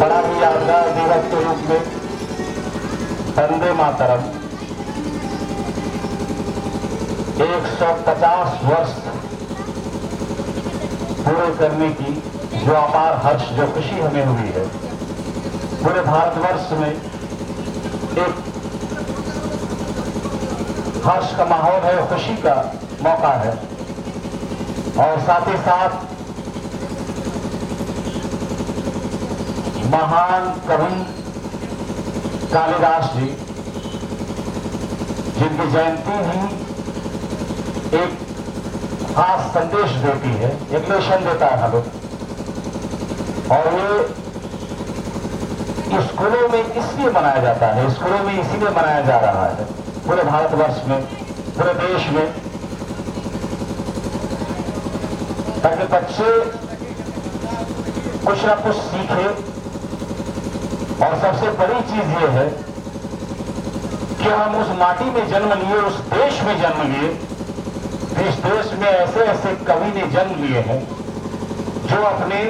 बड़ा ही यादगार दिवस के रूप में वंदे मातरम 150 वर्ष पूरे करने की जो अपार हर्ष, जो खुशी हमें हुई है, पूरे भारतवर्ष में एक हर्ष का माहौल है, खुशी का मौका है। और साथ ही साथ महान कवि कालिदास जी, जिनकी जयंती ही एक खास संदेश देती है, एक लेशन देता है हमें। और ये स्कूलों में इसलिए मनाया जाता है, स्कूलों में इसीलिए मनाया जा रहा है, पूरे भारतवर्ष में, पूरे देश में, ताकि बच्चे कुछ ना कुछ सीखे। और सबसे बड़ी चीज ये है कि हम उस माटी में जन्म लिए, उस देश में जन्म लिए, इस देश में ऐसे ऐसे कवि ने जन्म लिए हैं जो अपने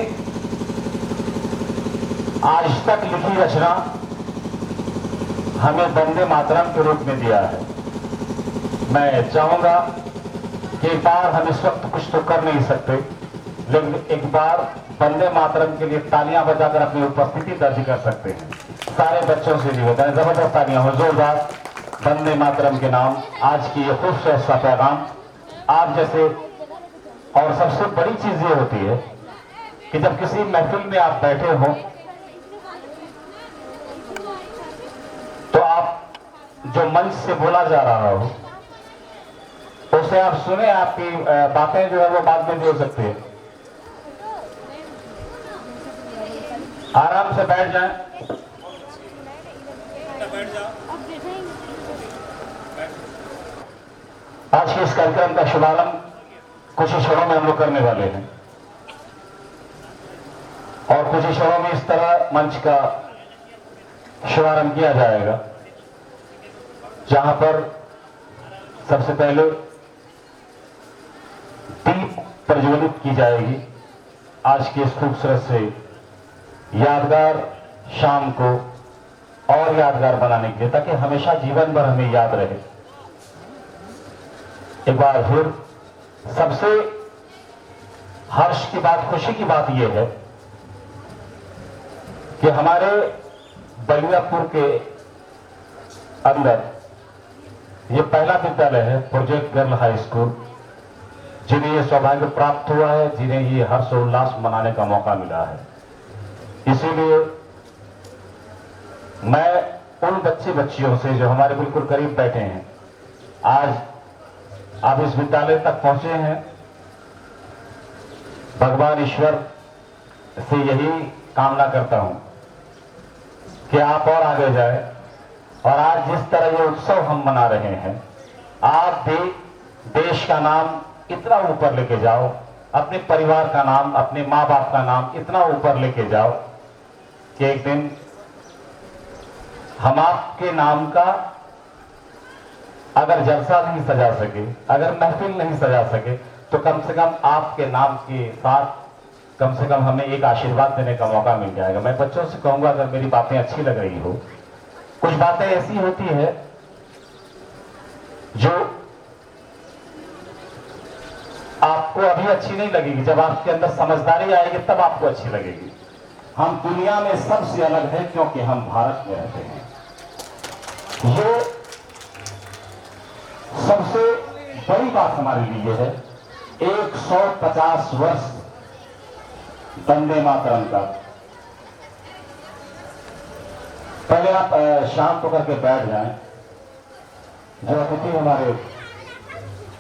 आज तक लिखी रचना हमें वंदे मातरम के रूप में दिया है। मैं चाहूंगा कि एक बार हम इस वक्त कुछ तो कर नहीं सकते, लेकिन एक बार वंदे मातरम के लिए तालियां बजाकर अपनी उपस्थिति दर्ज कर सकते हैं। सारे बच्चों से निवेदन है, जबरदस्त तालियां हो, जोरदार, वंदे मातरम के नाम आज की ये खूबसूरत सा पैगाम आप जैसे। और सबसे बड़ी चीज ये होती है कि जब किसी महफिल में आप बैठे हो तो आप जो मंच से बोला जा रहा हो उसे आप सुने, आपकी बातें जो है वो बाद में भी हो सकती है। आराम से बैठ जाएं। आज के इस कार्यक्रम का शुभारंभ कुछ ही क्षणों में हम लोग करने वाले हैं और कुछ ही क्षणों में इस तरह मंच का शुभारंभ किया जाएगा जहां पर सबसे पहले दीप प्रज्वलित की जाएगी आज की इस खूबसूरत से यादगार शाम को और यादगार बनाने के लिए, ताकि हमेशा जीवन भर हमें याद रहे। एक बार फिर सबसे हर्ष की बात, खुशी की बात यह है कि हमारे बलियापुर के अंदर यह पहला विद्यालय है, प्रोजेक्ट गर्ल हाई स्कूल, जिन्हें यह सौभाग्य प्राप्त हुआ है, जिन्हें ये हर्षोल्लास मनाने का मौका मिला है। इसीलिए मैं उन बच्चे बच्चियों से जो हमारे बिल्कुल करीब बैठे हैं, आज आप इस विद्यालय तक पहुंचे हैं, भगवान ईश्वर से यही कामना करता हूं कि आप और आगे जाए और आज जिस तरह ये उत्सव हम मना रहे हैं, आप भी देश का नाम इतना ऊपर लेके जाओ, अपने परिवार का नाम, अपने माँ बाप का नाम इतना ऊपर लेके जाओ कि एक दिन हम आपके नाम का अगर जलसा नहीं सजा सके, अगर महफिल नहीं सजा सके, तो कम से कम आपके नाम के साथ कम से कम हमें एक आशीर्वाद देने का मौका मिल जाएगा। मैं बच्चों से कहूंगा, अगर मेरी बातें अच्छी लग रही हो, कुछ बातें ऐसी होती है जो आपको अभी अच्छी नहीं लगेगी, जब आपके अंदर समझदारी आएगी तब आपको अच्छी लगेगी। हम दुनिया में सबसे अलग है क्योंकि हम भारत में रहते हैं। ये सबसे बड़ी बात हमारे लिए है। 150 वर्ष वंदे मातरम का। पहले आप शांत होकर के बैठ जाएं। जो अतिथि हमारे,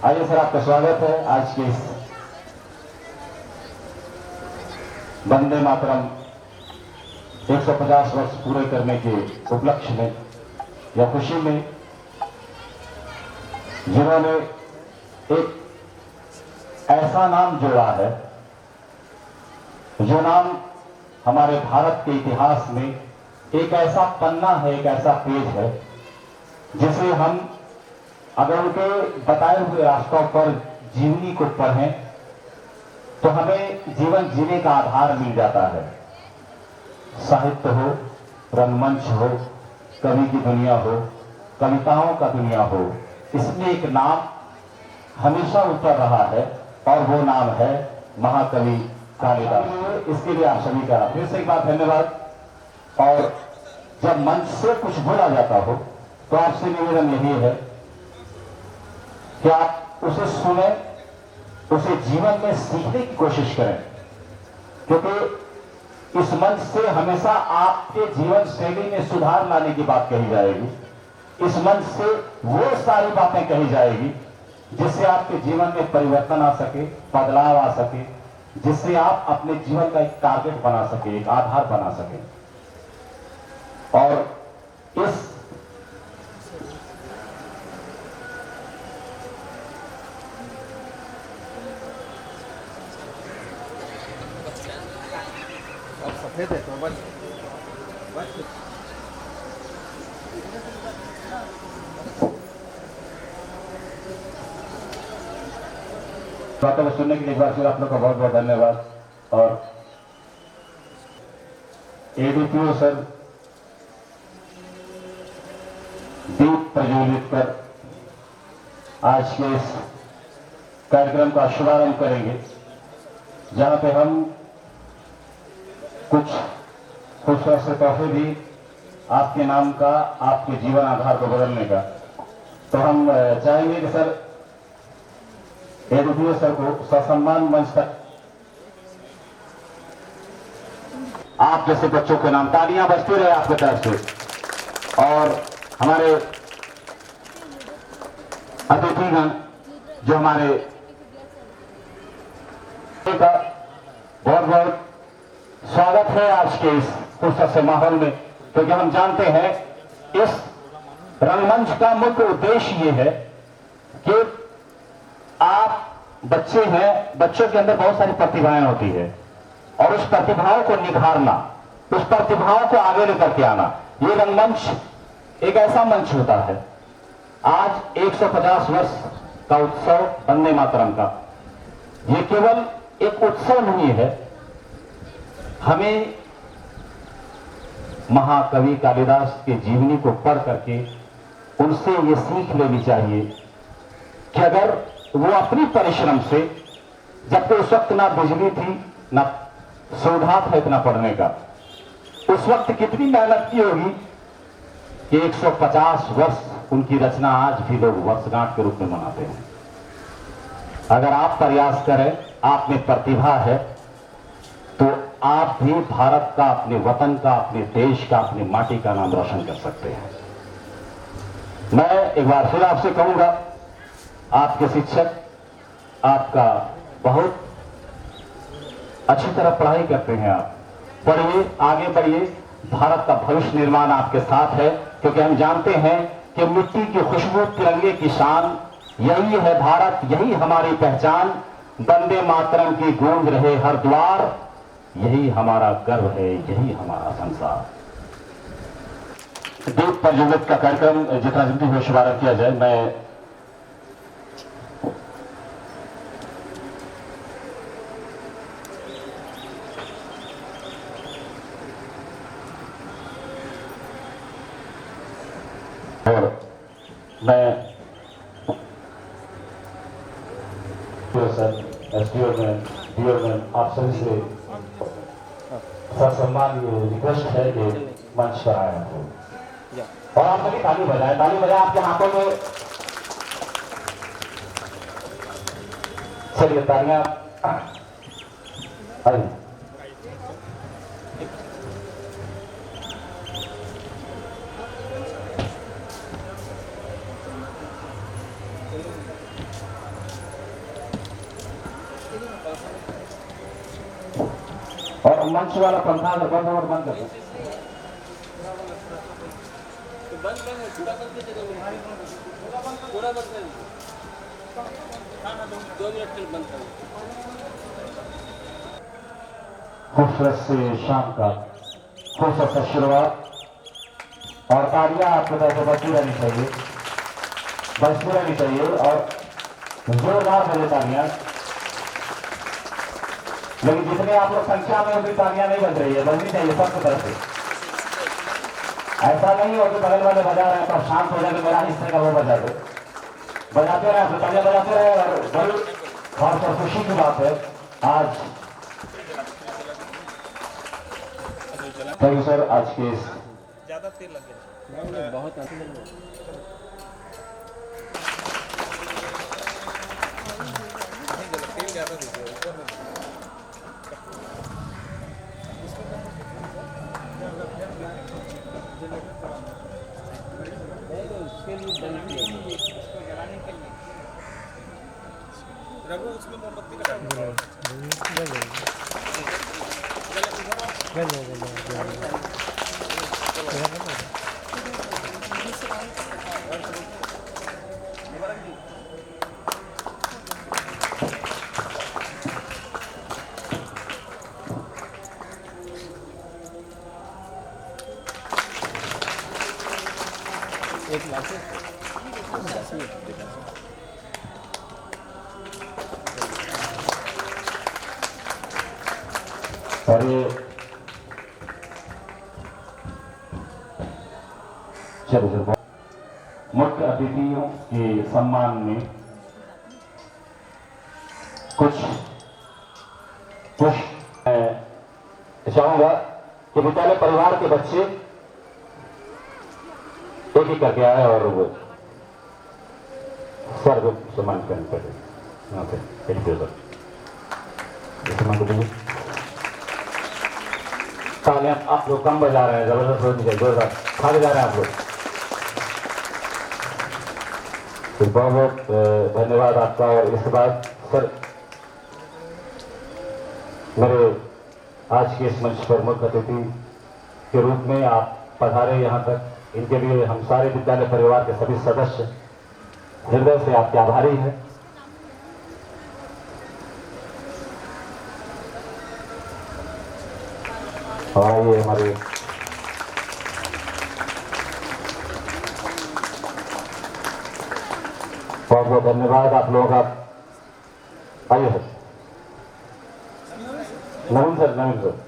आइए सर, आपका स्वागत है आज के इस वंदे मातरम 150 वर्ष पूरे करने के उपलक्ष्य में या खुशी में, जिन्होंने एक ऐसा नाम जोड़ा है जो नाम हमारे भारत के इतिहास में एक ऐसा पन्ना है, एक ऐसा पेज है जिसे हम अगर उनके बताए हुए रास्तों पर जीवनी को पढ़ें तो हमें जीवन जीने का आधार मिल जाता है। साहित्य हो, रंगमंच हो, कवि की दुनिया हो, कविताओं का दुनिया हो, इसमें एक नाम हमेशा उतर रहा है और वो नाम है महाकवि कालिदास। इसके लिए आप सभी का फिर से एक बार धन्यवाद। और जब मंच से कुछ बोला जाता हो तो आपसे निवेदन यही है कि आप उसे सुने, उसे जीवन में सीखने की कोशिश करें, क्योंकि इस मंच से हमेशा आपके जीवन शैली में सुधार लाने की बात कही जाएगी। इस मंच से वो सारी बातें कही जाएगी जिससे आपके जीवन में परिवर्तन आ सके, बदलाव आ सके, जिससे आप अपने जीवन का एक टारगेट बना सके, एक आधार बना सके। और इस सफेद है तो बस बातों को सुनने के लिए एक बार फिर आप लोग का बहुत बहुत धन्यवाद। और एडीपीओ सर दीप प्रज्वलित कर आज के इस कार्यक्रम का शुभारंभ करेंगे, जहां पे हम कुछ खूबसूरत से तोहफे भी आपके नाम का, आपके जीवन आधार को बदलने का। तो हम चाहेंगे कि सर एडीपीओ सर को ससम्मान मंच तक आप जैसे बच्चों के नाम तालियां बजती रहे आपकी तरफ से। और हमारे अतिथिगण जो हमारे का बहुत बहुत स्वागत है आज के इस खूबसूरत से माहौल में, क्योंकि हम जानते हैं इस रंगमंच का मुख्य उद्देश्य ये है कि आप बच्चे हैं, बच्चों के अंदर बहुत सारी प्रतिभाएं होती है और उस प्रतिभाओं को निखारना, उस प्रतिभाओं को आगे लेकर के आना। ये रंगमंच एक ऐसा मंच होता है। आज 150 वर्ष का उत्सव वंदे मातरम का, ये केवल एक उत्सव नहीं है। हमें महाकवि कालिदास के जीवनी को पढ़ करके उनसे ये सीख लेनी चाहिए कि अगर वो अपनी परिश्रम से, जबकि उस वक्त ना बिजली थी ना सुविधा था इतना पढ़ने का, उस वक्त कितनी मेहनत की होगी कि 150 वर्ष उनकी रचना आज भी लोग वर्षगांठ के रूप में मनाते हैं। अगर आप प्रयास करें, आप में प्रतिभा है, तो आप भी भारत का, अपने वतन का, अपने देश का, अपनी माटी का नाम रोशन कर सकते हैं। मैं एक बार फिर आपसे कहूंगा, आपके शिक्षक आपका बहुत अच्छी तरह पढ़ाई करते हैं। आप पढ़िए, आगे बढ़िए, भारत का भविष्य निर्माण आपके साथ है, क्योंकि हम जानते हैं कि मिट्टी की खुशबू, तिरंगे की शान, यही है भारत, यही हमारी पहचान। वंदे मातरम की गूंज रहे हर द्वार, यही हमारा गर्व है, यही हमारा संसार। दीप प्रज्वलित का कार्यक्रम जितना जल्दी हो शुभारंभ किया जाए। मैं सर एसडीओ में आप सभी से ससम्मान ये रिक्वेस्ट है कि मंच पर आए और आप सभी ताली बजाएं, ताली बजाएं आपके हाथों में। चलिए तालियां। आइए और मंच वाला पंखा अगर बंद हो बंद कर दो। पूरा बंद कर 2 मिनट के बंद कर। खूबसूरत से शाम का खूबसूरत सा शुरुआत और तालियां आपके तरफ से बजती रहनी चाहिए और जोरदार बजे तालियां। लेकिन जितने आप लोग संख्या में उतनी तालियां नहीं बज रही है, बजनी चाहिए सबकी तरफ से। ऐसा नहीं हो कि बगल वाले बजा रहे हैं तो शांत हो जाए, मेरा हिस्से का वो बजा दो। बजाते रहे, तालियां बजाते रहे। और बड़ी खास और खुशी की बात है आज, थैंक यू सर, आज के इस ज्यादा तेल लग गया बहुत तेल ज्यादा दीजिए ऊपर में उसके लिए जलाने के लिए रघु उसमें मोमबत्ती एक लाख और ये चलो मुख्य अतिथियों के सम्मान में कुछ चाहूंगा कि विद्यालय परिवार के बच्चे एक ही करके आए और वो सर को सम्मान करने पड़े। Okay, thank you sir. सम्मान को दीजिए। तालियां आप लोग कम बजा रहे हैं, जबरदस्त होनी चाहिए, जोरदार खाली जा रहे हैं आप लोग। तो बहुत बहुत धन्यवाद आपका। और इसके बाद सर मेरे आज के इस मंच पर मुख्य अतिथि के रूप में आप पधारे यहाँ तक, इनके लिए हम सारे विद्यालय परिवार के सभी सदस्य हृदय से आपके आभारी हैं। और आइए हमारे बहुत बहुत धन्यवाद आप लोगों का। आइए सर, नवीन सर, नवीन सर।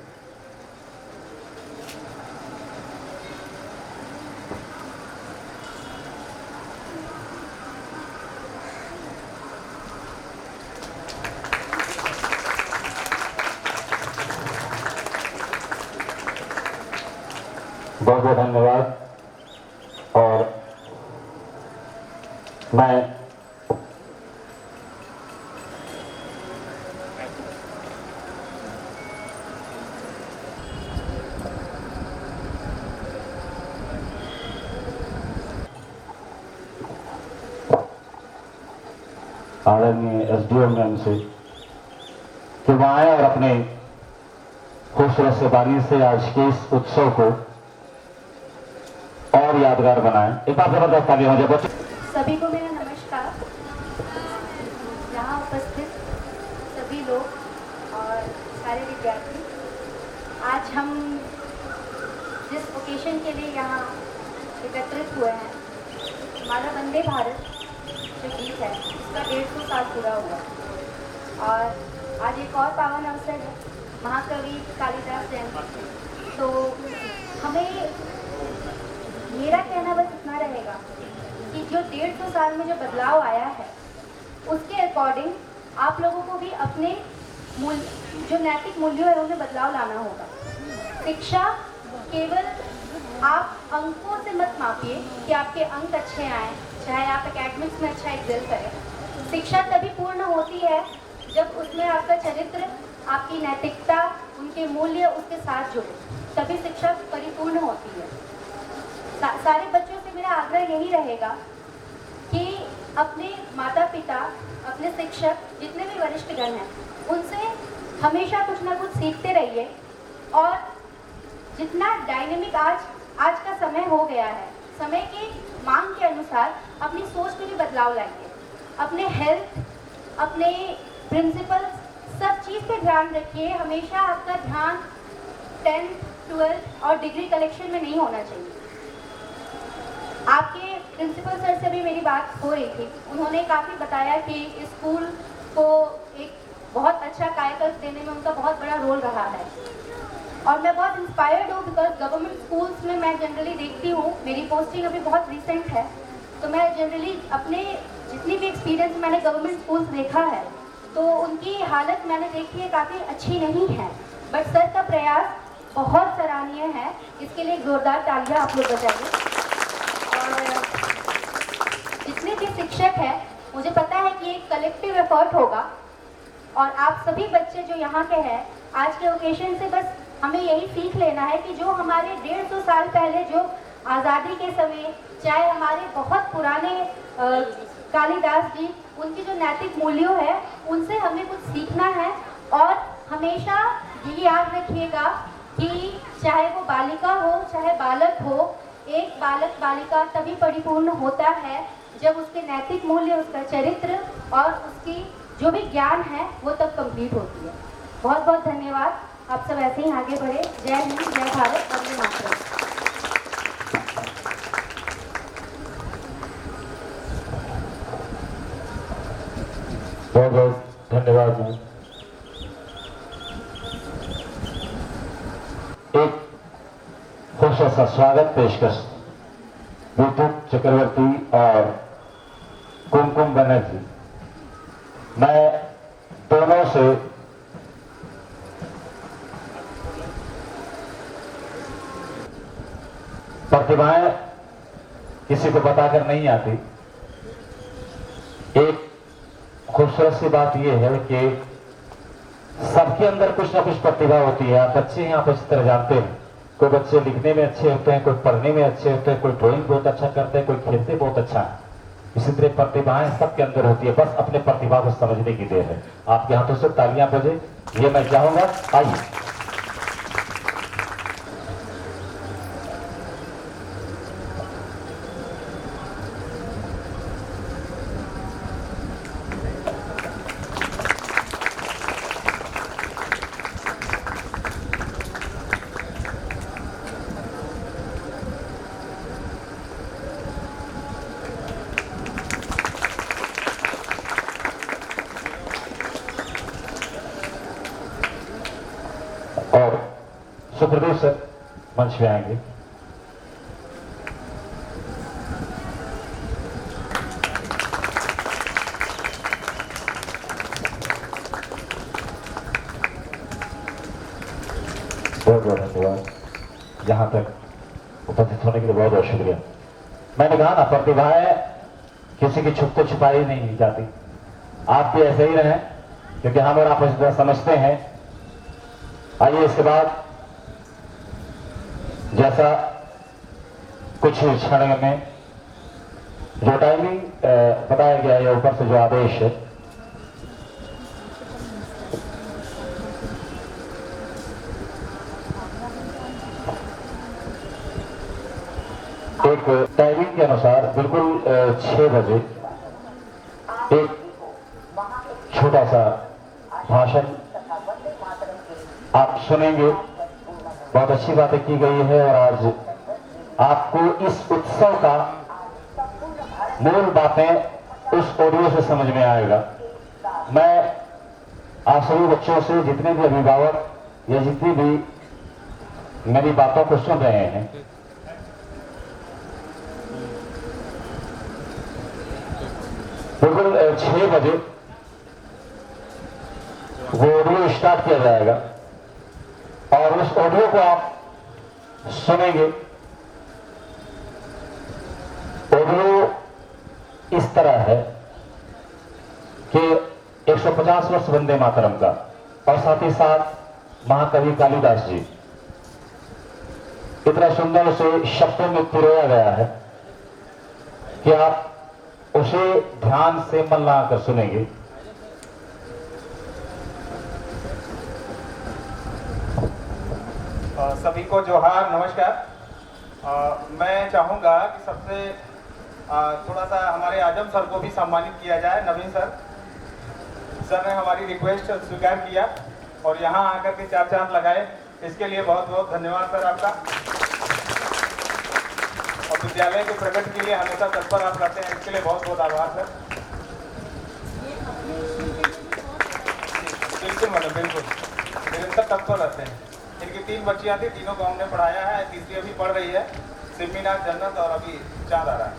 बहुत बहुत धन्यवाद। और मैं आदरणीय एसडीओ मैम से कि वह आए और अपने खूबसूरत से बानी से आज के इस उत्सव को और यादगार बनाएं। एक बार जबरदस्त तालियां हो जाए। सभी को मेरा नमस्कार। यहाँ उपस्थित सभी लोग और सारे विद्यार्थी, आज हम जिस ओकेशन के लिए यहाँ एकत्रित हुए हैं, हमारा वंदे भारत जो गीत है उसका 150 साल पूरा हुआ और आज एक और पावन अवसर है महाकवि कालिदास जयंती। तो हमें, मेरा कहना बस इतना रहेगा कि जो 150 साल में जो बदलाव आया है उसके अकॉर्डिंग आप लोगों को भी अपने मूल्य, जो नैतिक मूल्यों है उनमें बदलाव लाना होगा। शिक्षा केवल आप अंकों से मत मापिए कि आपके अंक अच्छे आए, चाहे आप एकेडमिक्स में अच्छा एक्सेल करें। शिक्षा तभी पूर्ण होती है जब उसमें आपका चरित्र, आपकी नैतिकता, उनके मूल्य उसके साथ जुड़े, तभी शिक्षा परिपूर्ण होती है। सारे बच्चों से मेरा आग्रह यही रहेगा कि अपने माता पिता, अपने शिक्षक, जितने भी वरिष्ठ गण हैं, उनसे हमेशा कुछ ना कुछ सीखते रहिए। और जितना डायनेमिक आज का समय हो गया है, समय की मांग के अनुसार अपनी सोच में भी बदलाव लाइए। अपने हेल्थ, अपने प्रिंसिपल, सब चीज़ पे ध्यान रखिए। हमेशा आपका ध्यान 10th, 12th और डिग्री कलेक्शन में नहीं होना चाहिए। आपके प्रिंसिपल सर से भी मेरी बात हो रही थी, उन्होंने काफ़ी बताया कि स्कूल को एक बहुत अच्छा कायाकल्प देने में उनका बहुत बड़ा रोल रहा है। और मैं बहुत इंस्पायर्ड हूँ बिकॉज गवर्नमेंट स्कूल्स में मैं जनरली देखती हूँ, मेरी पोस्टिंग अभी बहुत रिसेंट है, तो मैं जनरली अपने जितनी भी एक्सपीरियंस मैंने गवर्नमेंट स्कूल्स देखा है तो उनकी हालत मैंने देखी है काफ़ी अच्छी नहीं है। बट सर का प्रयास बहुत सराहनीय है, इसके लिए एक जोरदार तालियां आप लोग बजाइए। और जितने भी शिक्षक हैं, मुझे पता है कि एक कलेक्टिव एफर्ट होगा और आप सभी बच्चे जो यहाँ के हैं, आज के ओकेजन से बस हमें यही सीख लेना है कि जो हमारे 150 साल पहले जो आज़ादी के समय, चाहे हमारे बहुत पुराने कालिदास जी, उनकी जो नैतिक मूल्यों है उनसे हमें कुछ सीखना है। और हमेशा ये याद रखिएगा कि चाहे वो बालिका हो चाहे बालक हो, एक बालक बालिका तभी परिपूर्ण होता है जब उसके नैतिक मूल्य, उसका चरित्र और उसकी जो भी ज्ञान है वो तब कंप्लीट होती है। बहुत बहुत धन्यवाद, आप सब ऐसे ही आगे बढ़े। जय हिंद, जय भारत, वंदे मातरम। बहुत बहुत धन्यवाद जी। एक खूबसूरत सा स्वागत पेशकश विद्युत चक्रवर्ती और कुमकुम बनर्जी। मैं दोनों से प्रतिभाएं किसी को बताकर नहीं आती। एक खूबसूरत सी बात यह है कि सबके अंदर कुछ ना कुछ प्रतिभा होती है। आप बच्चे यहाँ पर इस तरह जानते हैं, कोई बच्चे लिखने में अच्छे होते हैं, कोई पढ़ने में अच्छे होते हैं, कोई ड्राइंग बहुत अच्छा करते हैं, कोई खेलते बहुत अच्छा है। इसी तरह प्रतिभाएं सबके अंदर होती है, बस अपने प्रतिभा को समझने की देर है। आपके हाथों से तालियां बजे, ये मैं चाहूंगा। आइए और सुप्रदीप सर मंच पे आएंगे। बहुत बहुत धन्यवाद, यहाँ तक उपस्थित होने के लिए बहुत बहुत शुक्रिया। मैंने कहा ना, प्रतिभाएं किसी की छुपते छुपाई नहीं जाती। आप भी ऐसे ही रहें, क्योंकि हम और आप इस समझते हैं। आइए इसके बाद जैसा कुछ क्षण में जो टाइमिंग बताया गया है, ऊपर से जो आदेश है, एक टाइमिंग के अनुसार बिल्कुल 6 बजे एक छोटा सा भाषण आप सुनेंगे। बहुत अच्छी बातें की गई है और आज आपको इस उत्सव का मूल बातें उस ऑडियो से समझ में आएगा। मैं आप सभी बच्चों से, जितने भी अभिभावक या जितनी भी मेरी बातों को सुन रहे हैं, बिल्कुल 6 बजे वो ऑडियो स्टार्ट किया जाएगा और उस ऑडियो को आप सुनेंगे। ऑडियो इस तरह है कि 150 वर्ष वंदे मातरम का, और साथ ही साथ महाकवि कालिदास जी, इतना सुंदर उसे शब्दों में पिरोया गया है कि आप उसे ध्यान से मन लगाकर सुनेंगे। सभी को जोहार, नमस्कार। मैं चाहूँगा कि सबसे थोड़ा सा हमारे आजम सर को भी सम्मानित किया जाए। नवीन सर ने हमारी रिक्वेस्ट स्वीकार किया और यहाँ आकर के 4 चांद लगाए, इसके लिए बहुत बहुत धन्यवाद सर आपका। और विद्यालय के प्रगति के लिए हमेशा तत्पर आप करते हैं, इसके लिए बहुत बहुत आभार सर। बिल्कुल मैडम, बिल्कुल निरंतर तत्पर रहते हैं। इनकी 3 बच्चियाँ थी, तीनों को हमने पढ़ाया है, तीसरी अभी पढ़ रही है, सिमीनाथ, जन्नत और अभी चाँद आ रहा है।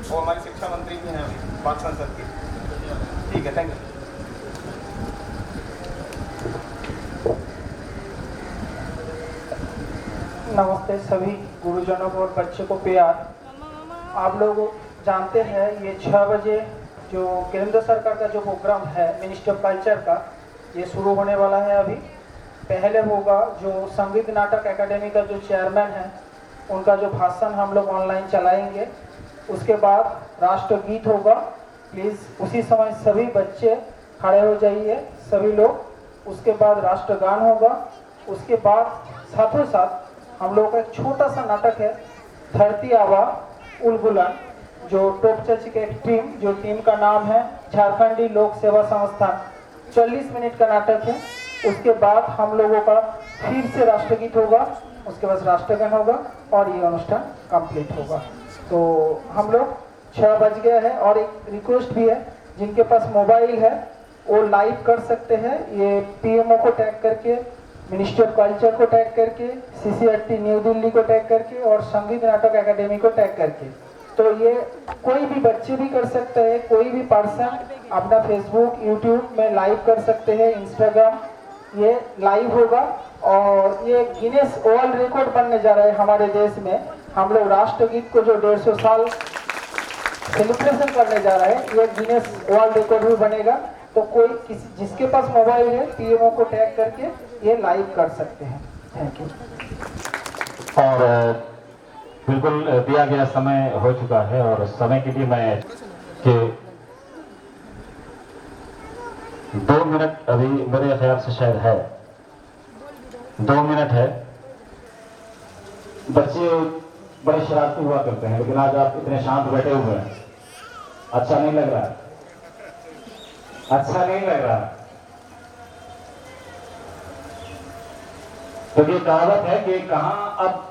वो हमारी शिक्षा मंत्री भी हैं अभी पाक संसद की। ठीक है, थैंक यू। नमस्ते सभी गुरुजनों को और बच्चों को प्यार। आप लोग जानते हैं ये 6 बजे जो केंद्र सरकार का जो प्रोग्राम है मिनिस्ट्री ऑफ कल्चर का, ये शुरू होने वाला है। अभी पहले होगा जो संगीत नाटक एकेडमी का जो चेयरमैन है उनका जो भाषण हम लोग ऑनलाइन चलाएंगे। उसके बाद राष्ट्रगीत होगा। प्लीज़ उसी समय सभी बच्चे खड़े हो जाइए, सभी लोग। उसके बाद राष्ट्रगान होगा। उसके बाद साथों साथ हम लोगों का एक छोटा सा नाटक है धरती आबा उलगुलन, जो टॉप चर्च की एक टीम, जो टीम का नाम है झारखंडी लोक सेवा संस्थान, 40 मिनट का नाटक है। उसके बाद हम लोगों का फिर से राष्ट्रगीत होगा, उसके बाद राष्ट्रगान होगा और ये अनुष्ठान कंप्लीट होगा। तो हम लोग 6 बज गया है। और एक रिक्वेस्ट भी है, जिनके पास मोबाइल है वो लाइव कर सकते हैं, ये पीएमओ को टैग करके, मिनिस्ट्री ऑफ कल्चर को टैग करके, सीसीआरटी न्यू दिल्ली को टैग करके और संगीत नाटक एकेडमी को टैग करके। तो ये कोई भी बच्चे भी कर सकते हैं, कोई भी पर्सन अपना फेसबुक यूट्यूब में लाइव कर सकते हैं, इंस्टाग्राम, ये लाइव होगा। और ये गिनेस वर्ल्ड रिकॉर्ड बनने जा रहा है हमारे देश में। हम लोग राष्ट्रगीत को जो 150 साल सेलिब्रेशन करने जा रहे हैं, ये गिनेस वर्ल्ड रिकॉर्ड भी बनेगा। तो कोई किसी जिसके पास मोबाइल है पीएमओ को टैग करके ये लाइव कर सकते हैं। Thank you. और बिल्कुल दिया गया समय हो चुका है और समय के लिए मैं कि 2 मिनट अभी मेरे ख्याल से शायद है, 2 मिनट है। बच्चे बड़े शरारती हुआ करते हैं, लेकिन आज आप इतने शांत बैठे हुए हैं, अच्छा नहीं लग रहा, अच्छा नहीं लग रहा। तो ये कहावत है कि कहां अब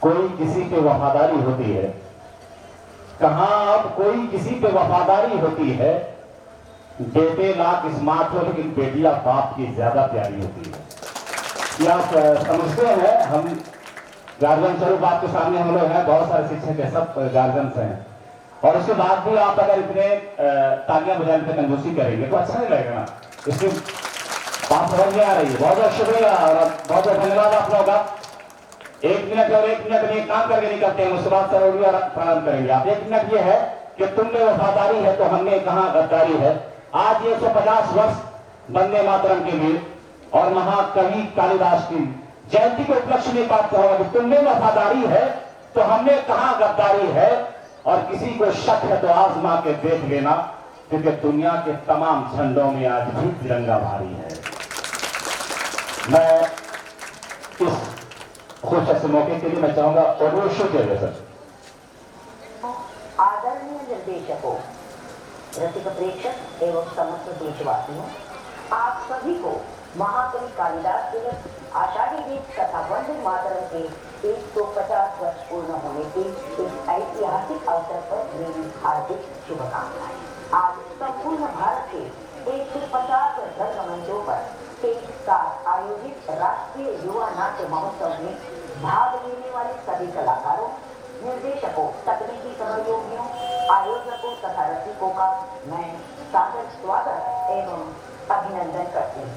कोई किसी पे वफादारी होती है, कहां अब कोई किसी पे वफादारी होती है। बेटे लाख स्मार्ट हो लेकिन बेटियां बाप की ज्यादा प्यारी होती है। ये आप समझते हैं। हम गार्जियन स्वरूप आपके सामने हम लोग हैं, बहुत सारे शिक्षक है, सब गार्जियंस हैं, और उसके बाद भी आप अगर इतने तालियां बजाने पे कंजूसी करेंगे तो अच्छा नहीं लगेगा ना। इसकी बात समझ में आ रही है। बहुत बहुत शुक्रिया और बहुत बहुत धन्यवाद आप लोग का। 1 मिनट और 1 मिनट में काम करके नहीं करते हैं, उसके बाद सरोगी और प्रारंभ करेंगे आप। 1 मिनट ये है कि तुम में वफादारी है तो हमने कहा गद्दारी है। आज ये 150 वर्ष वंदे मातरम के लिए और महाकवि कालिदास की जयंती को उपलक्ष्य में बात कहूंगा कि तुम में वफादारी है तो हमने कहा गद्दारी है। और किसी को शक है तो आजमा के देख लेना, क्योंकि दुनिया के तमाम झंडों में आज भी तिरंगा भारी है। मैं इस खुश ऐसे मौके के लिए मैं चाहूंगा ओरोशो के सर। आदरणीय निर्देशकों, रसिक प्रेक्षक एवं समस्त देशवासियों, आप सभी को महाकवि कालिदास दिवस, आषाढ़ी बीज तथा वंदे मातरम के 150 वर्ष पूर्ण होने के इस ऐतिहासिक अवसर पर मेरी हार्दिक शुभकामनाएं। आज संपूर्ण भारत के 150 रंगमंचों पर एक साथ आयोजित राष्ट्रीय युवा नाट्य महोत्सव में भाग लेने वाले सभी कलाकारों, निर्देशकों, तकनीकी सहयोगियों, आयोजकों तथा रसिकों का मैं सादर स्वागत एवं अभिनंदन करती हूँ।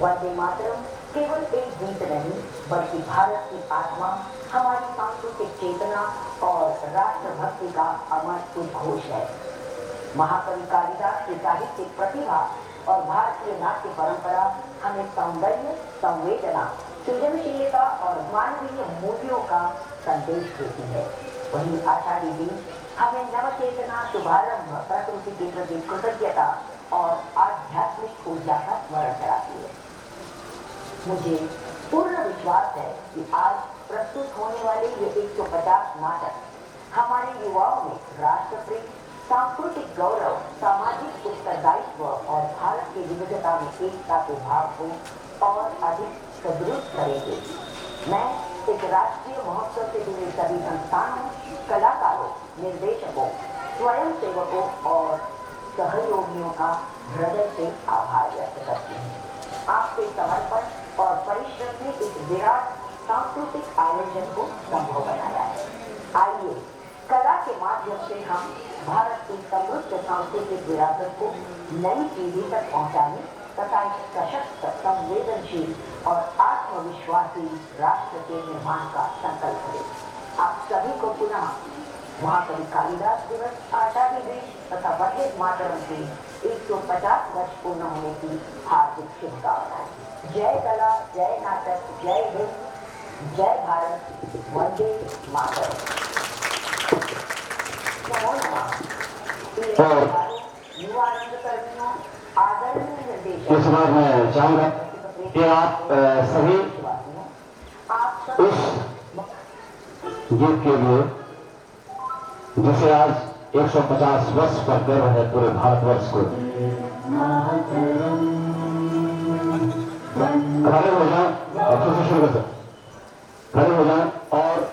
वंदे मातरम केवल एक गीत नहीं बल्कि भारत की आत्मा, हमारी सांस्कृतिक चेतना और राष्ट्रभक्ति का अमर उद्घोष है। महाकवि कालिदास की साहित्यिक प्रतिभा और भारतीय नाट्य परंपरा हमें सौंदर्य, संवेदना, सृजनशीलता और मानवीय मूल्यों का संदेश देती है। वहीं आषाढ़ी बीज हमें नवचेतना, शुभारंभ, प्रकृति के प्रति कृतज्ञता और आध्यात्मिक ऊर्जा का स्मरण कराती है। मुझे पूर्ण विश्वास है कि आज प्रस्तुत होने वाले ये 150 नाटक हमारे युवाओं में राष्ट्रप्रेम, सांस्कृतिक गौरव, सामाजिक उत्तरदायित्व और भारत की विविधता में एकता के भाव को और अधिक सुदृढ़ करेंगे। मैं इस राष्ट्रीय महोत्सव से जुड़े सभी संस्थानों, कलाकारों, निर्देशकों, स्वयं सेवकों और सहयोगियों का हृदय से आभार व्यक्त करती हूँ। आपके समर्पण और परिश्रम ने इस विराट सांस्कृतिक आयोजन को संभव बनाया है। आइए कला के माध्यम से हम भारत की समृद्ध सांस्कृतिक विरासत को नई पीढ़ी तक पहुंचाने तथा एक सशक्त, संवेदनशील और आत्मविश्वासी राष्ट्र के निर्माण का संकल्प करें। आप सभी को पुनः महाकवि कालिदास दिवस, आषाढ़ी बीज तथा वंदे मातरम के 150 वर्ष पूर्ण होने की हार्दिक शुभकामनाएं। जय कला, जय नाटक, जय हिंद, जय भारत, वंदे मातरम। नमो नमः। युवा रंगकर्मियों, आदरणीय निर्देशक, इस बार मैं चाहूंगा कि आप सभी उस गीत के लिए जिसे आज 150 वर्ष पर गर्व है पूरे भारतवर्ष को, खड़े हो जाएं और फिर से शुरू कर सकते, खड़े हो जाएं और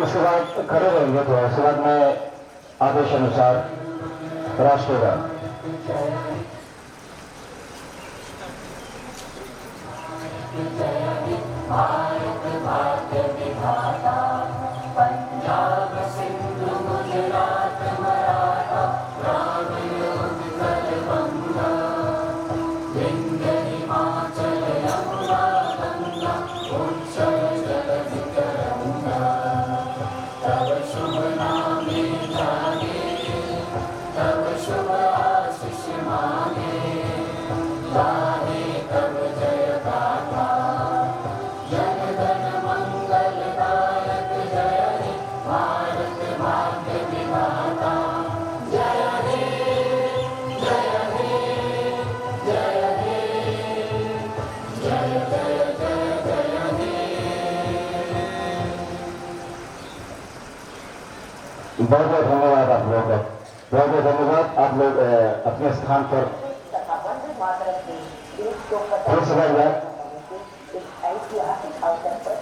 उसके बाद खड़े रहेंगे तो उसके बाद मैं आदेश अनुसार राष्ट्रगान बहुत बहुत धन्यवाद आप लोग, बहुत बहुत धन्यवाद आप लोग अपने स्थान पर तथा वंदे मातरम के 150 ऐतिहासिक अवसर पर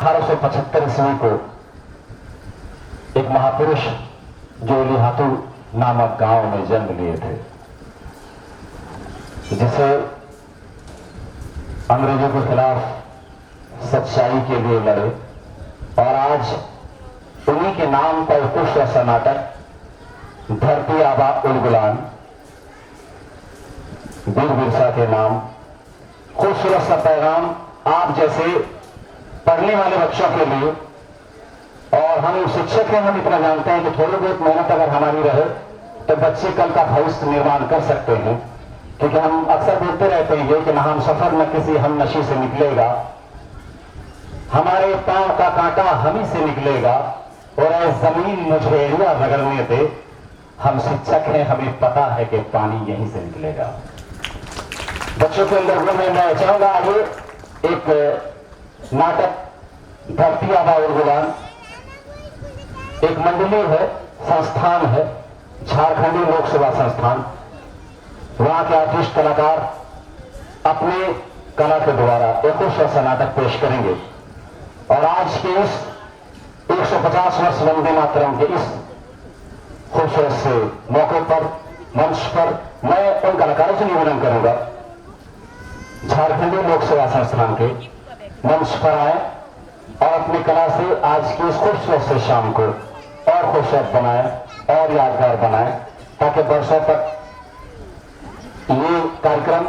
1875 ईस्वी को एक महापुरुष जो लिहातू नामक गांव में जन्म लिए थे, जिसे अंग्रेजों के खिलाफ सच्चाई के लिए लड़े, और आज उन्हीं के नाम पर पुष्प सा नाटक धरती आबा उलगुलान वीर बिरसा के नाम, खूबसूरत सा पैगाम आप जैसे पढ़ने वाले बच्चों के लिए। और हम शिक्षक हैं, हम इतना जानते हैं कि थोड़ी बहुत मेहनत अगर हमारी रहे तो बच्चे कल का भविष्य निर्माण कर सकते हैं। क्योंकि हम अक्सर बोलते रहते हैं कि ना हम सफर न किसी हम नशी से निकलेगा, हमारे पांव का कांटा हम ही से निकलेगा, और ऐ जमीन मुझे एरिया रगड़ने दे, हम शिक्षक हैं, हमें पता है कि पानी यहीं से निकलेगा। बच्चों के अंदर मैं चाहूंगा आगे एक नाटक धरती आबा उलगुलान एक मंडली है, संस्थान है, झारखंडी लोक सेवा संस्थान। वहां के आर्टिस्ट कलाकार अपने कला के द्वारा एक सा नाटक पेश करेंगे। और आज के इस 150 वर्ष वंदे मातरम के इस खूबसूरत से मौके पर मंच पर मैं उन कलाकारों से निवेदन करूंगा, झारखंडी लोक सेवा संस्थान के मंच पर आए और अपनी कला से आज की इस खूबसूरत से शाम को और खूबसूरत बनाए और यादगार बनाए, ताकि वर्षों तक ये कार्यक्रम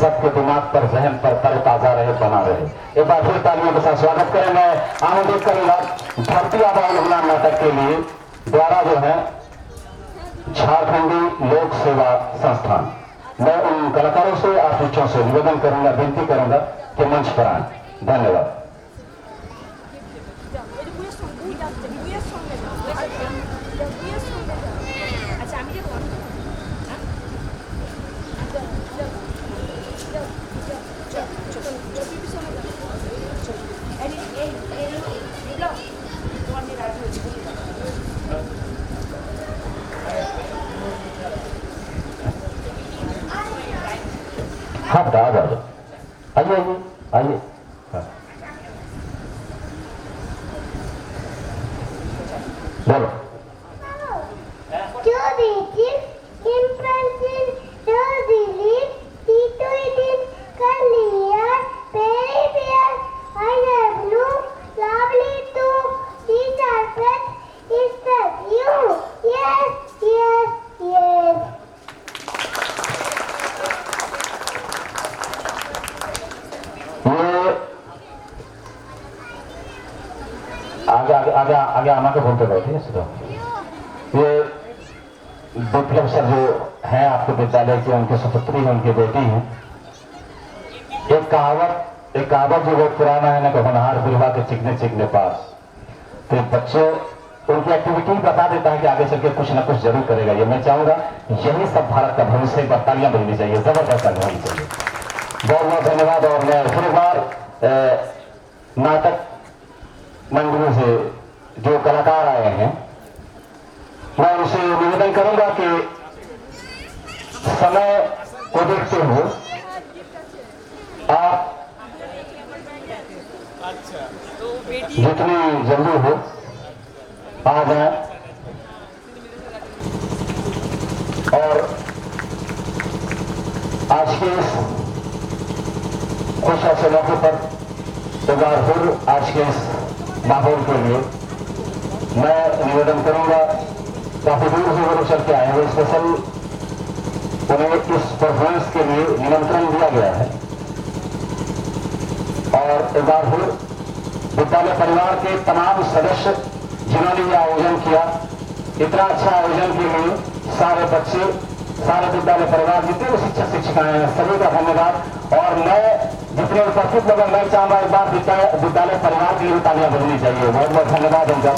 सबके दिमाग पर, जहन पर तरोताजा रहे, बना रहे। एक बार फिर तालियों के साथ स्वागत करें। मैं आमंत्रित करूंगा धरती आबा उलगुलान नाटक के लिए द्वारा जो है झारखंडी लोक सेवा संस्थान, मैं उन कलाकारों से, आर्टिस्टों से निवेदन करूंगा, विनती करूंगा कि मंच पर आए। धन्यवाद। हाँ बता आ जाओ, आइए आइए आइए। हाँ। बोलो। आगे आना के बोलते रहो, ठीक है सर। ये विप्लव सर जो हैं आपके विद्यालय के, उनके सुपुत्री हैं, उनकी बेटी हैं। एक कहावत जो बहुत पुराना है ना, कि होनहार बिरवा के चिकने चिकने पास। तो बच्चों उनकी एक्टिविटी बता देता है कि आगे चल के कुछ ना कुछ जरूर करेगा। ये मैं चाहूंगा यही सब भारत का भविष्य, तालियां बजनी चाहिए, जबरदस्त होनी चाहिए। बहुत बहुत धन्यवाद। और मैं फिर एक बार नाटक मंडली से जो कलाकार आए हैं, मैं उनसे निवेदन करूंगा कि समय को देखते हुए आप जितनी जल्दी हो आ जाए, और आज के इस खुश ऐसे मौके पर एक बार फिर आज के इस माहौल के लिए मैं निवेदन करूंगा, काफी दूर से वो चल के आए हैं, स्पेशल उन्हें इस परफॉर्मेंस के लिए निमंत्रण दिया गया है। और एक बार फिर विद्यालय परिवार के तमाम सदस्य जिन्होंने ये आयोजन किया, इतना अच्छा आयोजन के लिए सारे बच्चे, सारे विद्यालय परिवार, जितने भी शिक्षक शिक्षिकाएं हैं, सभी का धन्यवाद। और मैं जितने उपस्थित लोग, मैं चाहूंगा एक बार विद्यालय परिवार के लिए तालियां बजनी चाहिए। बहुत बहुत धन्यवाद उनका।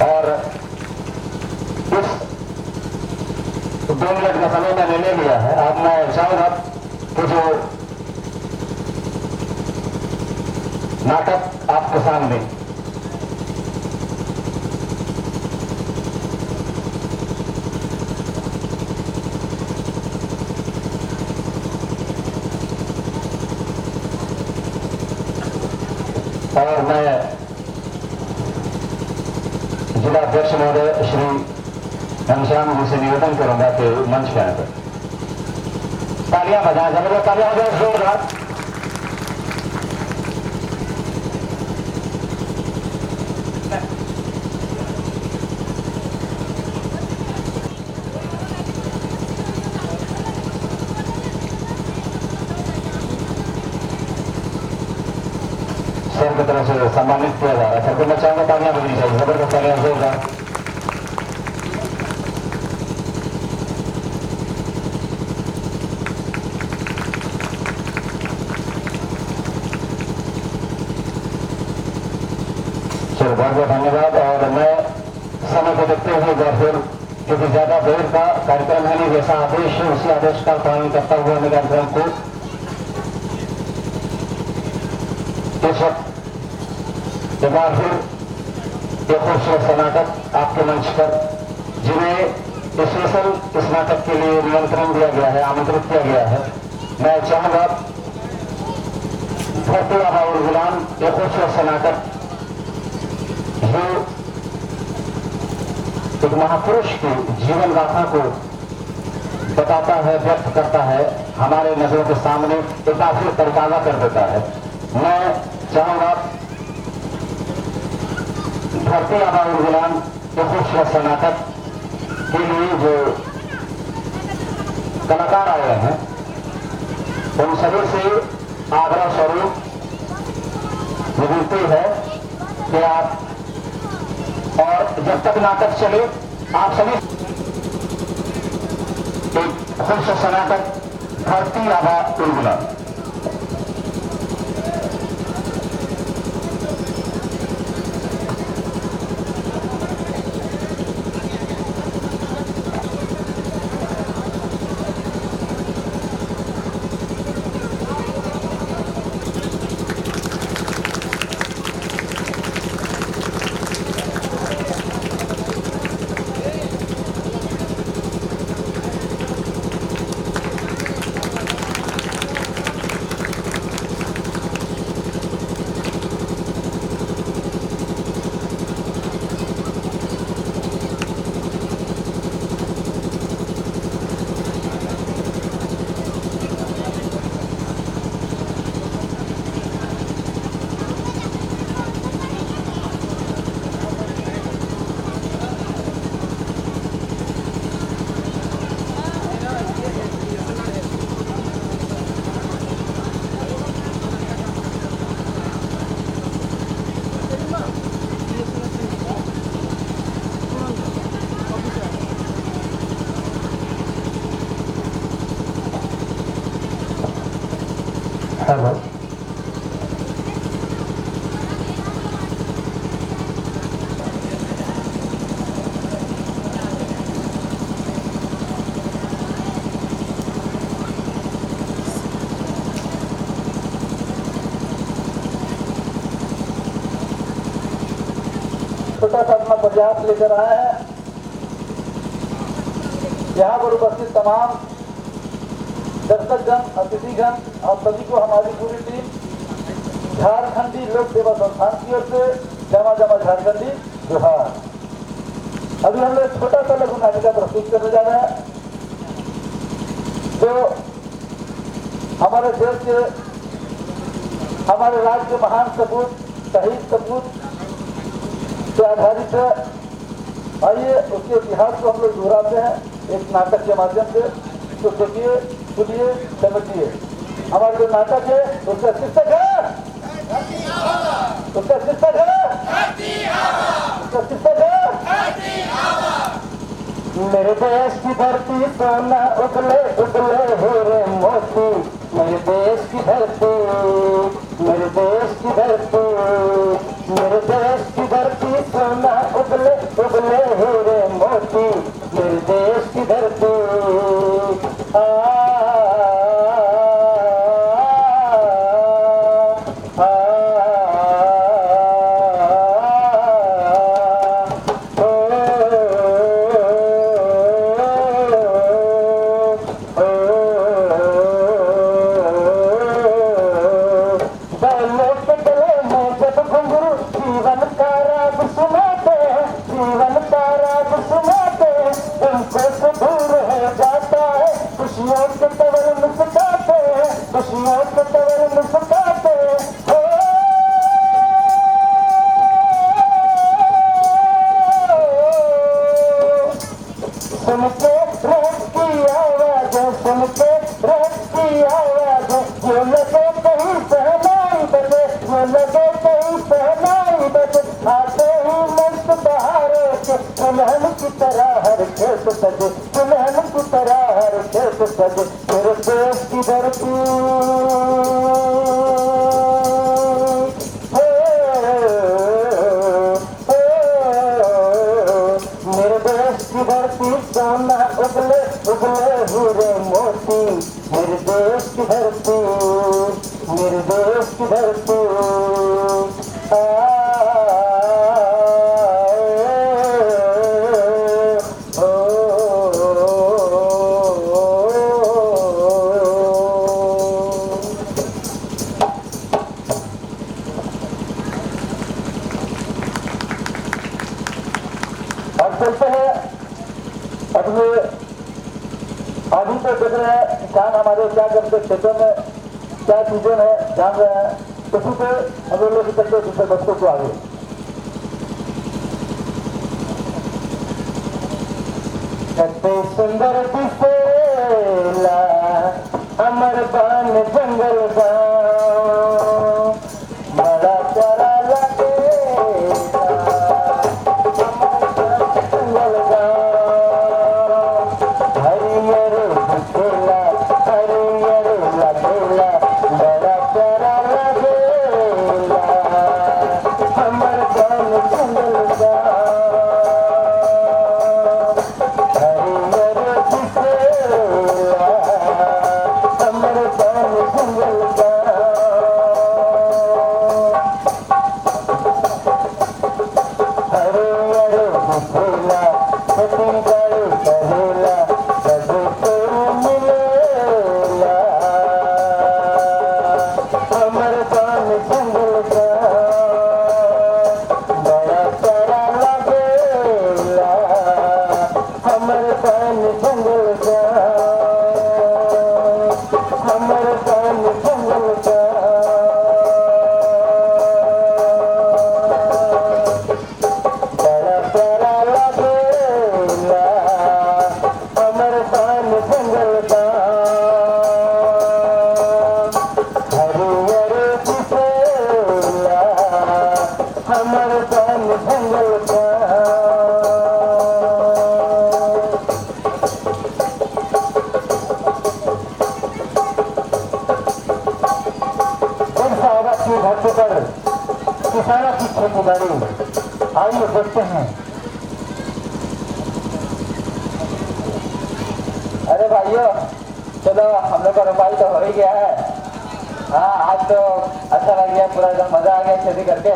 और इस 2 मिनट का समय मैंने ले लिया है। अब मैं चाहूंगा कि जो नाटक आपके सामने और मैं जिला अध्यक्ष महोदय श्री घनश्याम जी से निवेदन करूंगा कि मंच पे आए तालियां बजाएं, जबरदस्त तालियां बजाएं जोरदार। सर की तरफ से सम्मानित किया जा रहा है। सर को मैं चाहूंगा तालियां बजनी चाहिए, जबरदस्त तालियां जोरदार। चलो बहुत बहुत धन्यवाद। और मैं समय को देखते हुए या फिर क्योंकि ज्यादा देर का कार्यक्रम है नहीं, जैसा आदेश है उसी आदेश का पालन करता हुआ मैं कार्यक्रम को इस वक्त एक बार फिर एक खूबसूरत सा नाटक आपके मंच पर, जिन्हें स्पेशल इस नाटक के लिए निमंत्रण दिया गया है, आमंत्रित किया गया है। मैं चाहूंगा धरती आबा और गुलाम एक खूबसूरत सा नाटक जो एक महापुरुष की जीवन गाथा को बताता है, व्यक्त करता है, हमारे नजरों के सामने एक बार फिर तरीकाला कर देता है। मैं चाहूंगा धरती आबा और गुलाम के खूबसूरत सा नाटक के लिए जो कलाकार आए हैं उन सभी से आग्रह स्वरूप विनती है कि आप, और जब तक नाटक चले आप सभी एक खूबसूरत सा नाटक धरती आबा और गुलाम। हेलो, छोटा सा अपना प्रयास लेकर आए हैं। यहाँ पर उपस्थित तमाम दर्शकगण, अतिथिगण और सभी को हमारी पूरी टीम झारखंडी लोक सेवा संस्थान की ओर से जमा जमा झारखंडी जोहार। अभी हम लोग छोटा सा लघु नाटिका प्रस्तुत करने जा रहे हैं जो हमारे देश के, हमारे राज्य के महान सपूत, शहीद सपूत से आधारित है। आइए उसके इतिहास को हम लोग दोहराते हैं एक नाटक के माध्यम से। तो देखिए, सुनिए, समझिए। हमारा जो नाटक है उसका शीर्षक है, उसका शीर्षक है, उसका शीर्षक है मेरे देश की धरती सोना उगले उगले हीरे मोती, मेरे देश की धरती, मेरे देश की धरती, मेरे देश की धरती सोना उगले उगले हीरे मोती, मेरे देश की धरती। दुखों से दूर हो जाता है, खुशियों के तवर मुस्कुराते हैं, खुशियों के तवर मुस्कुराते हैं। सुन के रेत की आवाज, सुन के रेत की आवाज, जो लगे कहीं सहनाई बजे, जो लगे कहीं सहनाई बजे, आते ही मस्त बहारों के दुल्हन की तरह हर खेत सजे, दुल्हन की तरह हर खेत सजे। मेरे देश की धरती मेरे देश की धरती सोना उगले उगले हीरे मोती, मेरे देश की धरती, मेरे देश की धरती। अब चलते हैं अगले। अभी तो देख रहे हैं किसान हमारे क्या करते क्षेत्रों में क्या चीजें हैं जान रहे हैं, उसी पे हम लोग लेकर चलते दूसरे बच्चों को आगे। कते सुंदर दिसेला अमर बान जंगल गाँव, बड़ा प्यारा लगेला जंगल गाँव। हरियर दिखेला हरियर लगेला, बड़ा प्यारा लगेला हमर गाँव जंगल गाँव। हरियर दिखेला हमर गाँव जंगल गाँव। हरियर दिखेला खेती बाड़ी करेला, सब तोर मिलेला हमर गाँव जंगल गाँव। बड़ा प्यारा लगेला हमर गाँव जंगल गाँव, हमर गाँव जंगल गाँव। बड़ा प्यारा लगेला हमर गाँव जंगल गाँव। हरियर दिखेला हमर गाँव जंगल गाँव। की धरती पर किसानों की खेती बाड़ी, आइए देखते हैं। अरे भाइयों चलो, हम लोग का रोपाई तो हो ही गया है। हाँ, आज तो अच्छा लग गया, पूरा एकदम मजा आ गया खेती करके।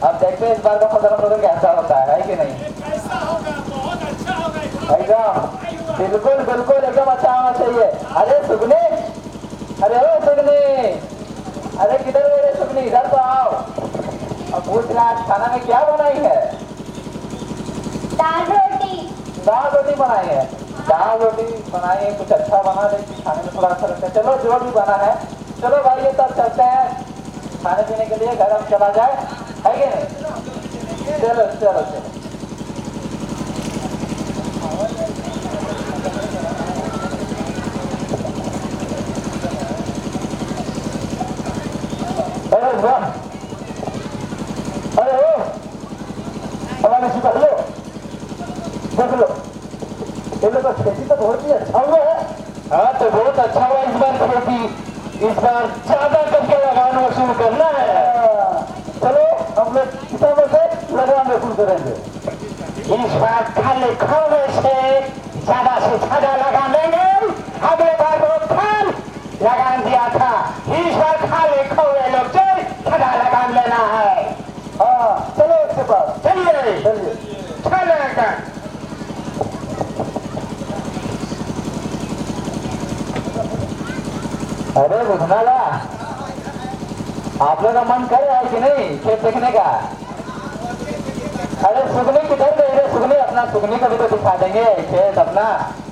अब देखते हैं इस बार का फसल हम लोग कैसा होता है कि नहीं। कैसा होगा? बहुत अच्छा होगा एकदम बिल्कुल बिल्कुल एकदम अच्छा होना चाहिए। अरे सुगनी, अरे ओ सुगनी, अरे किधर गए रे सुगनी, इधर तो आओ। अब पूछ रहा आज खाना में क्या बनाई है? दाल रोटी। दाल रोटी बनाई है, दाल रोटी बनाई है, कुछ अच्छा बना दे, खाने में थोड़ा अच्छा लगता है। चलो जो भी बना है, चलो भाई ये तब चलते हैं खाने पीने के लिए, घर हम चला जाए, है कि नहीं? चलो चलो चलो। अरे वाह, अरे ओ हमारे सिपा लो, देख लो, ये लोग का खेती तो बहुत ही अच्छा हुआ है। हाँ तो बहुत अच्छा हुआ इस बार खेती, इस बार ज्यादा करके लगान वसूल करना है। चलो हम लोग किसानों से लगान वसूल करेंगे। इस बार खाली खाने से ज्यादा लगान देंगे। अगले बार वो खान लगान दिया था, इस बार खाली खोए लोग से ज्यादा लगान लेना है। हाँ चलो उसके पास चलिए चलिए चलेगा। अरे बुधनाला, आप लोग का मन कर रहा है कि नहीं खेत देखने का? अरे सुगनी किधर गई रे सुगनी? अपना सुगनी का भी तो दिखा देंगे खेत अपना।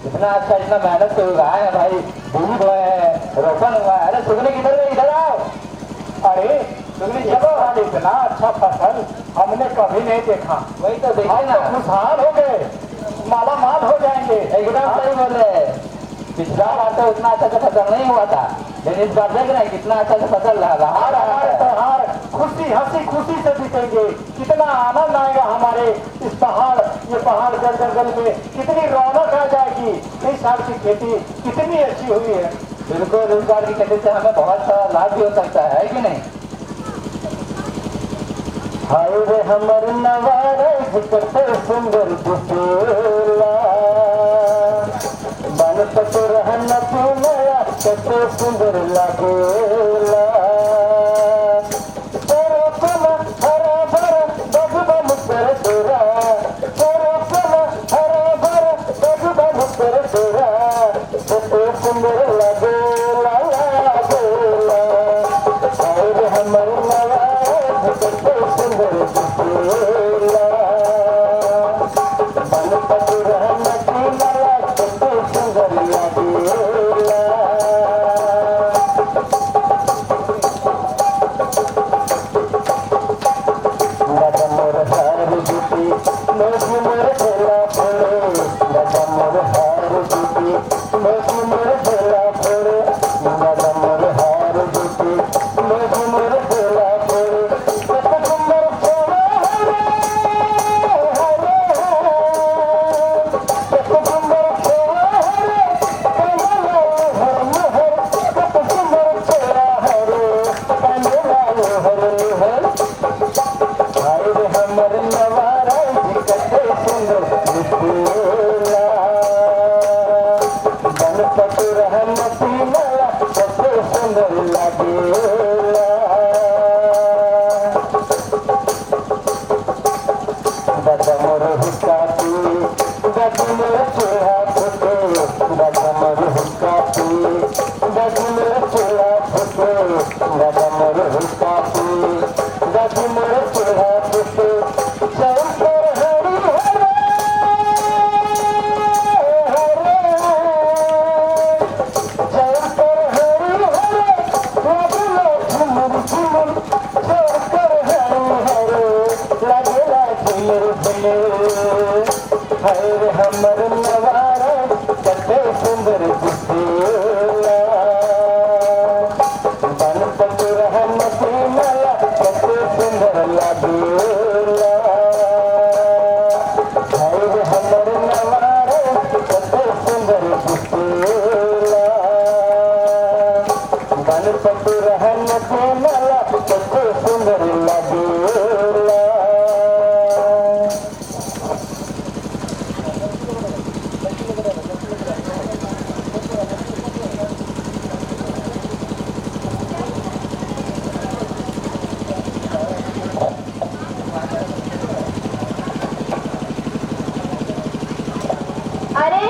इतना अच्छा, इतना मेहनत से उगाए हैं भाई, बीज बोए हैं, रोपण हुआ है। अरे सुगनी किधर गई, इधर आओ। अरे सुगनी चलो, हाल इतना अच्छा फसल हमने कभी नहीं देखा। वही तो देखिए हम ना, तो खुशहाल हो गए, माला माल हो जाएंगे। एकदम सही बोले। पिछला बार तो उतना अच्छा से फसल नहीं हुआ था, लेकिन इस बार देख रहे हैं कितना अच्छा से फसल रहा और हमारे त्योहार खुशी हंसी खुशी से बीतेंगे। कितना आनंद आएगा हमारे इस पहाड़, ये पहाड़ जंगल में कितनी रौनक आ जाएगी। इस साल की खेती कितनी अच्छी हुई है। बिल्कुल, इस बार की खेती से हमें बहुत सारा लाभ भी हो सकता है कि नहीं। हाय रे हमर नवारे कते सुंदर दिसेला, बन पतुर हन पुनया कते सुंदर लागेला। सरोपन हरा भरा बगबन कर तोरा, सरोपन हरा भरा बगबन कर तोरा, कते सुंदर लागेला लागेला। हाय रे हमर नवारे कते सुंदर दिसेला, बन पतुर हन पुनया कते सुंदर लागेला। दादा मोर हार जुटी मोसी मोर ठेला फोड़े, दादा मोर हार जुटी मोसी मोर ठेला फोड़े, दादा मोर हार जुटी मोसी मोर ठेला फोड़े। कत सुंदर फोड़े हरे हरे, कत सुंदर फोड़े हरे कंगना हर हर, कत सुंदर फोड़ा हरे कंगना हर हर। हाय रे हमर नवारा कते सुंदर दिसेला, बन पतुर हन पुनया कते सुंदर लागेला। दादा मोर हुक्का पी, दादी मोर चूल्हा फूटे, दादा मोर हुक्का पी, दादी मोर चूल्हा फूटे, दादा मोर हुक्का पी, दादी मोर चूल्हा फूटे। शंकर हरि हरे हरे, शंकर हरि हरे लागेला झुमर झुमर, शंकर हरि हरे लागेला झुमर झुमर। हाय रे हमर नवारा कते सुंदर दिसेला, बन पतुर हन पुनया कते सुंदर लागेला। हाय रे हमर नवारा कते सुंदर दिसेला, बन पतुर हन पुनया कते सुंदर लागेला। अरे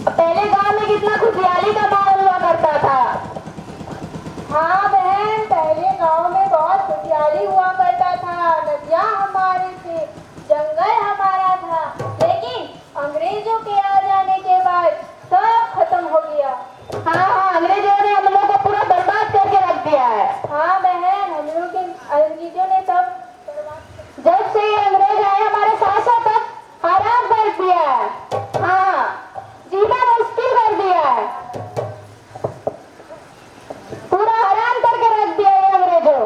पहले गांव में कितना खुशहाली का माहौल हुआ करता था। हाँ बहन, पहले गांव में बहुत खुशहाली हुआ करता था। नदियाँ हमारे थे, जंगल हमारा था, लेकिन अंग्रेजों के आ जाने के बाद सब खत्म हो गया। हाँ, अंग्रेजों ने हम लोग को पूरा बर्बाद करके रख दिया है। हाँ बहन, हम लोग के अंग्रेजों ने सब जब से ये अंग्रेज आए हमारे सासों तक हराम कर दिया है। हाँ, जीना मुश्किल कर दिया है, पूरा हराम करके रख दिया ये अंग्रेजों।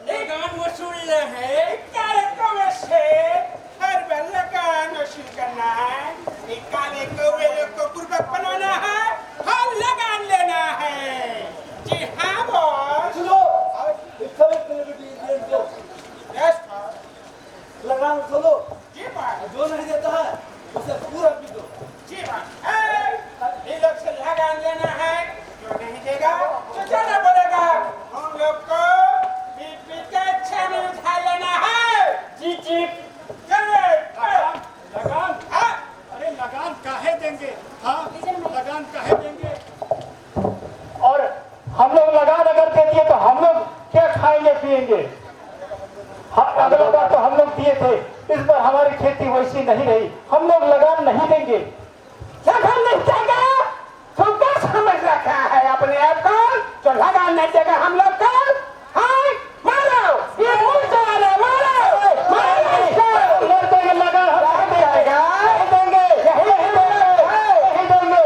लगान वसूल है, काले कौवे से हर बार लगान वसूल करना है। एक काले कौवे लोग को बुर्बक बनाना है, हर लगान लेना है। जी हाँ बॉस। यस लगान खोलो, जी बॉस। जो नहीं देता है उसे पूरा पी दो। जी बॉस। ये लोग से लगान लेना है, जो नहीं देगा तो जाना पड़ेगा। हम लोग को पीट के अच्छा में उठा लेना है। जी जी। चलिए लगान हाँ। अरे लगान काहे देंगे? हाँ, लगान काहे देंगे? और हम लोग लगान अगर दे दिए तो हम लोग क्या खाएंगे पिएंगे? अगला बार तो हम लोग दिए थे, इस बार हमारी खेती वैसी नहीं रही, हम लोग लगान नहीं देंगे। लगान नहीं देगा? तुम क्या समझ रखा है अपने आप को? जो लगान नहीं देगा हम लोग को? हाँ, मारो ये मुर्दा वाला, मारो मारो इसको। मर देंगे, लगान हम नहीं देंगे, नहीं देंगे, नहीं देंगे,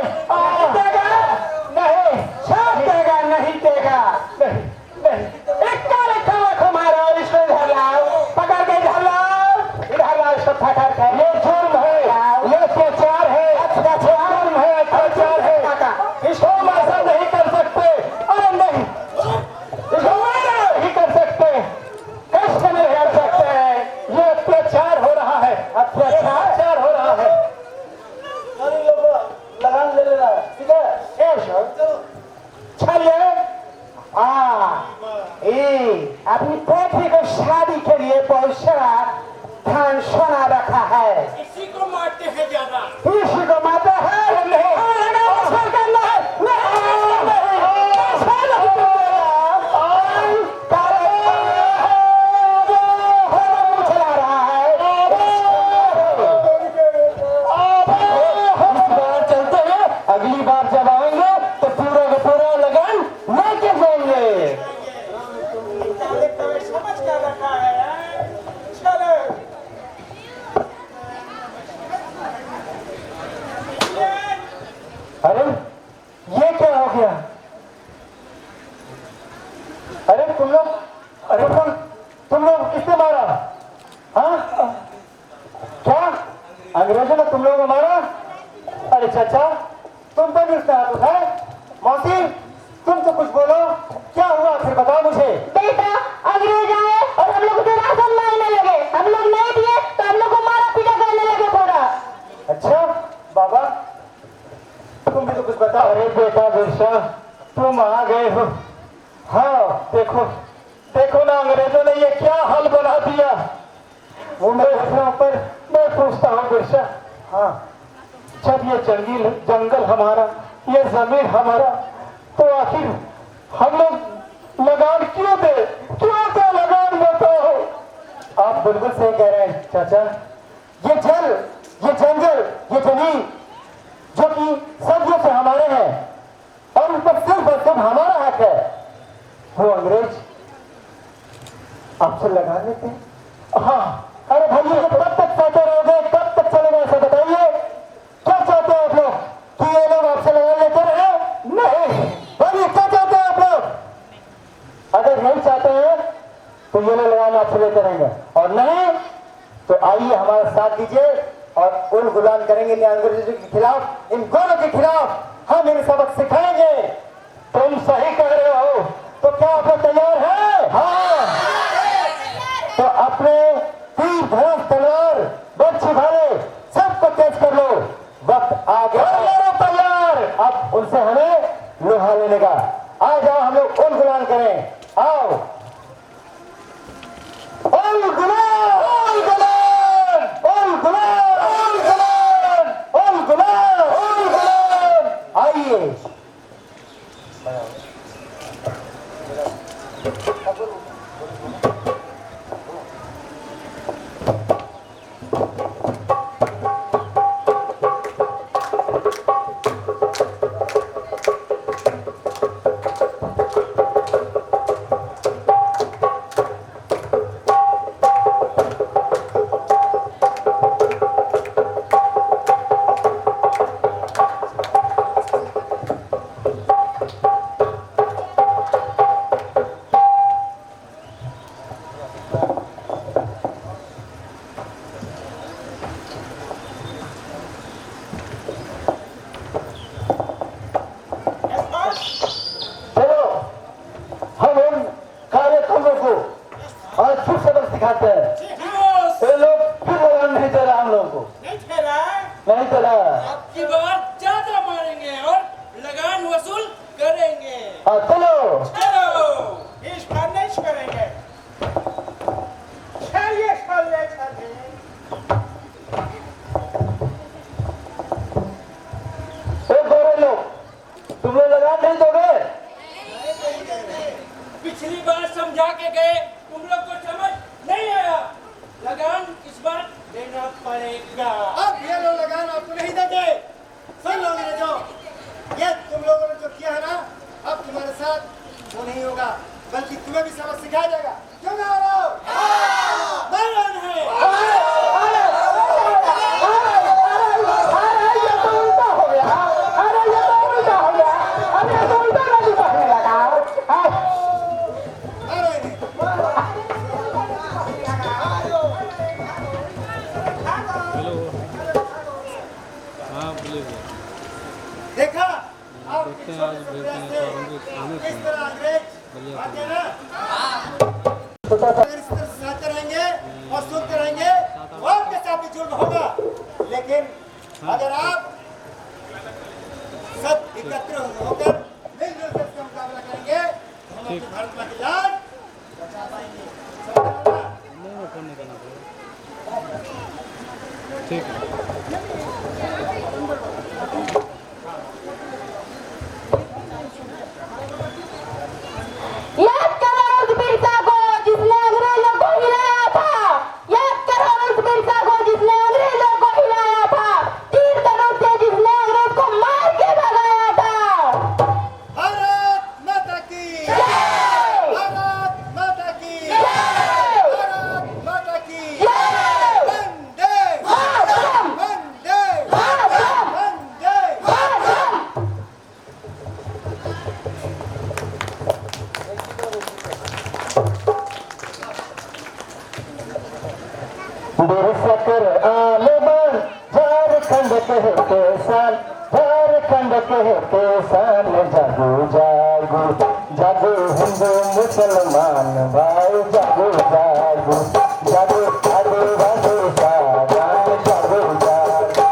नहीं सब देगा नहीं देगा? एक काले कौवा को मारो, इसको इधर लाओ, पकड़ के इधर लाओ, इधर लाओ इसको पकड़ के। ये जुर्म है, ये अत्याचार है, जुर्म है, अत्याचार है, इसको हम ऐसा नहीं कर सकते। अरे नहीं, इसको मारो, नहीं कर सकते, कैसे नहीं कर सकते? ये अत्याचार हो रहा है, अत्याचार हो रहा है। अरे लोग लगान ले लेना, ठीक है? चलिए अपनी बेटी को शादी के लिए बहुत सारा धन सोना रखा है, इसी को मारते हैं ज्यादा। इसी को मारते हैं। नहीं अगली बार जब आएंगे तो पूरा का पूरा लगान लेके जाएंगे। काले कौवे समझ कर रखा है। चलो अरे ये क्या हो गया? अरे तुम लोग, अरे तुम लोग किसने मारा? हाँ क्या अंग्रेजों ने तुम लोगों को मारा? अरे चाचा तुम तो भी उसका हाथ उठाए। मौसी तुम तो कुछ बोलो, क्या हुआ फिर बताओ मुझे। बेटा अंग्रेज आए और हम लोग को राशन मांगने लगे, हम लोग नहीं दिए तो हम लोग को मारा पीटा करने लगे पूरा। अच्छा बाबा तुम भी तो कुछ बताओ। अरे बेटा बिरसा तुम आ गए हो। हाँ देखो देखो ना अंग्रेजों ने ये क्या हाल बना दिया। वो मैं पर मैं पूछता हूँ बिरसा, हाँ जब ये जंगल हमारा, ये जमीन हमारा, तो आखिर हम लोग लगान क्यों दे लगान बताओ। आप बिल्कुल सही कह रहे हैं चाचा। ये जल, ये जंगल, ये जमीन जो कि सदियों से हमारे हैं और उन पर सिर्फ और सिर्फ हमारा हक है, वो अंग्रेज आपसे लगा लेते हैं। हाँ अरे भाई ये कब तक सहते रहोगे, कब तक चलेगा ऐसा बताइए। क्या चाहते हैं आप लोग कि ये लोग आपसे लगा लेते रहे? नहीं भाई क्या चाहते हैं आप लोग? अगर नहीं चाहते हैं तो ये लोग लगान आपसे लेते रहेंगे, और नहीं तो आइए हमारा साथ दीजिए और उलगुलान करेंगे इन अंग्रेजों के खिलाफ, इन गोरों के खिलाफ हम इन्हें सबक सिखाएंगे। तुम सही कह रहे हो, तो क्या आप लोग तैयार हैं? हाँ तो अपने तीर धनुष तलवार बच्ची भाले सबको तेज कर लो, वक्त आ गया तैयार। अब उनसे हमें लोहा लेने का। आ जाओ हम लोग उलगुलान करें, आओ उलगुलान उलगुलान उलगुलान उलगुलान उलगुलान उलगुलान। आइए सिखाते हैं। ये लोग फिर लगान नहीं दे रहा हम लोगों को, नहीं चला। अब की बार ज्यादा मारेंगे और लगान वसूल करेंगे। हाँ चलो चलो इस बार नहीं करेंगे। चलिए चलिए चलिए। गोरे लोग, तुम लोग लगान नहीं दोगे? पिछली बार समझा के गए, तुम लोग को समझ नहीं आया। साथ वो नहीं होगा, बल्कि तुम्हें भी सबक सिखाया जाएगा। क्यों ना हो? मैदान है। देखा आप किस तरह अंग्रेज आते हैं ना, अगर इस तरह सुनाते रहेंगे और सुनते रहेंगे तो आपके साथ भी जुल्म होगा। लेकिन अगर आप सब एकत्र होकर मिलजुल कर इसका मुकाबला करेंगे तो हम अपनी भारत माँ की लाज बचा पाएंगे। याद करो उस बिरसा को जिसने अंग्रेजों को हिलाया था। याद करो उस बिरसा को जिसने अंग्रेजों को हिलाया था। तीर धनुष से जिसने अंग्रेज को मार के भगाया था। भारत माता की जय। भारत माता की जय। भारत माता की जय। वंदे मातरम। वंदे मातरम। वंदे मातरम। बिरसकर आलमन झारखंड कहते सन, झारखंड कहते सन। जागो जागो जागो हिंदू मुसलमान भाई, जागो जागो जागो आदिवासी साधन, जागो जागो।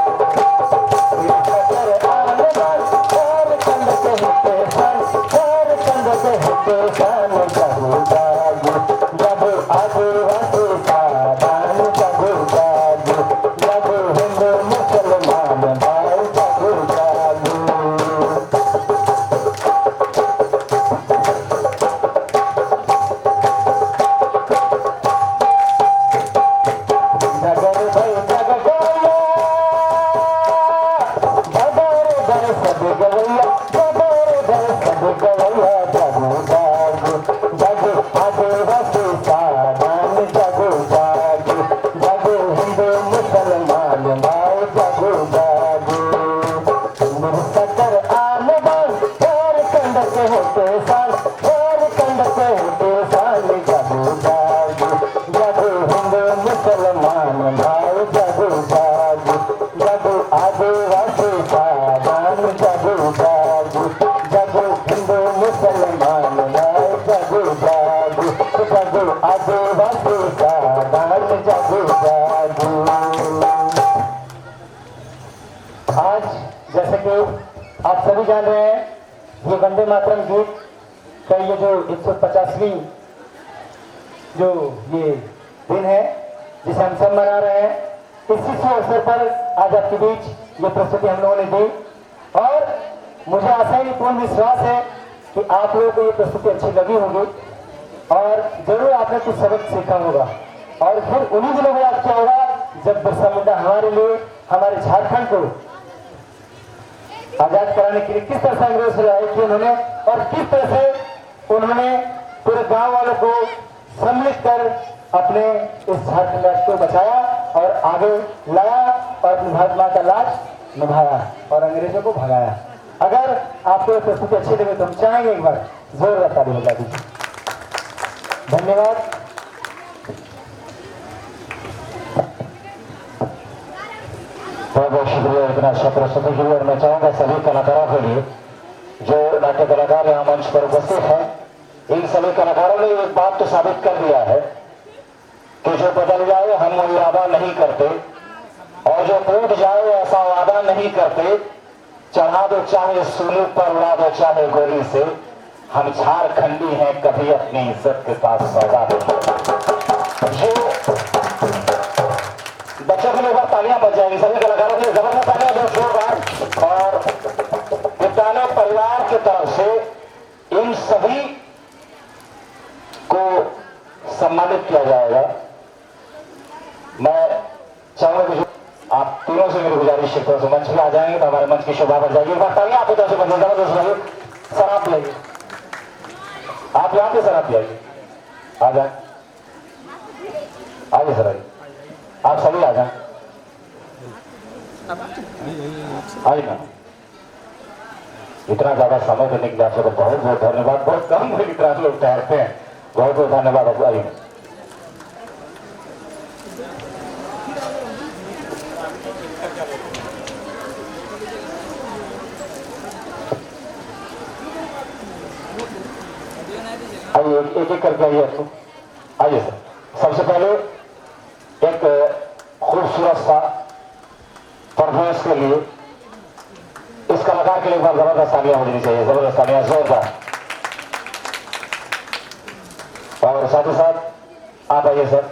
बिरसकर आलमन झारखंड कहते सन, झारखंड कहते सन। जागो जागो जागो आदिवासी साधन, जागो जागो जागो हिंदू मुसलमान भाई, जागो जागो। जगर भाई जग गया, जगर घर सब गवैया, जगर घर सब गवैया। जागो जागो जागो आदिवासी साधन, जागो जागो जागो हिंदू मुसलमान भाई, जागो जागो। बिरसकर आलमन झारखंड कहते सन, झारखंड कहते सन। जागो जागो जागो हिंदू मुसलमान भाई, जागो जागो जागो आदिवासी साधन, जागो जागो जागो हिंदू मुसलमान भाई, जागो जागो जागो आदिवासी साधन, जागो जागो। आज जैसे कि आप सभी जान रहे हैं, ये वंदे मातरम गीत का ये जो 150वीं जो ये दिन है जिसे हम सब मना रहे हैं, इसी से अवसर पर आज आपके बीच ये प्रस्तुति हम लोगों ने दी। और मुझे आशा ही पूर्ण विश्वास है कि आप लोगों को ये प्रस्तुति अच्छी लगी होगी और जरूर आपने कुछ सबक सीखा होगा। और फिर उन्हीं दिनों में याद किया होगा जब बिरसा मुंडा हमारे लिए, हमारे झारखंड को आजाद कराने के लिए किस तरह से अंग्रेज से लड़ाई की उन्होंने, और किस तरह से उन्होंने पूरे गांव वालों को सम्मिलित कर अपने इस झारखंड राज्य को बचाया और आगे लाया और अपनी भारत माँ का लाज निभाया और अंग्रेजों को भगाया। अगर आपको ये प्रस्तुति अच्छी लगे तो हम चाहेंगे एक बार जोरदार ताली बजा दीजिए। धन्यवाद। बहुत बहुत शुक्रिया इतना अच्छा प्रस्तुति के लिए। और मैं चाहूंगा सभी कलाकारों के लिए जो नाट्य कलाकार यहाँ मंच पर उपस्थित हैं, इन सभी कलाकारों ने एक बात तो साबित कर दिया है कि जो बदल जाए हम वो इरादा नहीं करते, और जो टूट जाए ऐसा वादा नहीं करते। चढ़ा दो चाहे सूली पर, उड़ा दो चाहे गोली से, हम झारखंडी हैं कभी अपनी इज्जत के साथ सौदा नहीं। बच्चों के लिए एक बार तालियां बज जाएंगी, सभी कलाकारों के लिए जबरदस्त तालियां दो जोरदार। और विद्यालय परिवार की तरफ से इन सभी को सम्मानित किया जाएगा। मैं चाहूंगा कि आप तीनों से मेरी गुजारिश है तो मंच में आ जाएंगे तो हमारे मंच की शोभा बढ़ जाएगी। एक बार तालियां आपको तरफ से बजाएगा। सर आप लाइए। आप यहाँ पे सर, आप आइए, आ जाए, आइए सर, आइए, आप सभी आ जाए, आइए ना। इतना ज्यादा समय देने के लिए आप सबको बहुत बहुत धन्यवाद। बहुत कम लोग इतना लोग ठहरते हैं, बहुत बहुत धन्यवाद। आप आइए। आइए, एक एक करके आइए आपको, आइए सर। सबसे पहले एक खूबसूरत सा परफॉर्मेंस के लिए इस कलाकार के लिए एक बार जबरदस्त तालियां होनी चाहिए, जबरदस्त तालियां, जोरदार। और साथ ही साथ आप आइए सर।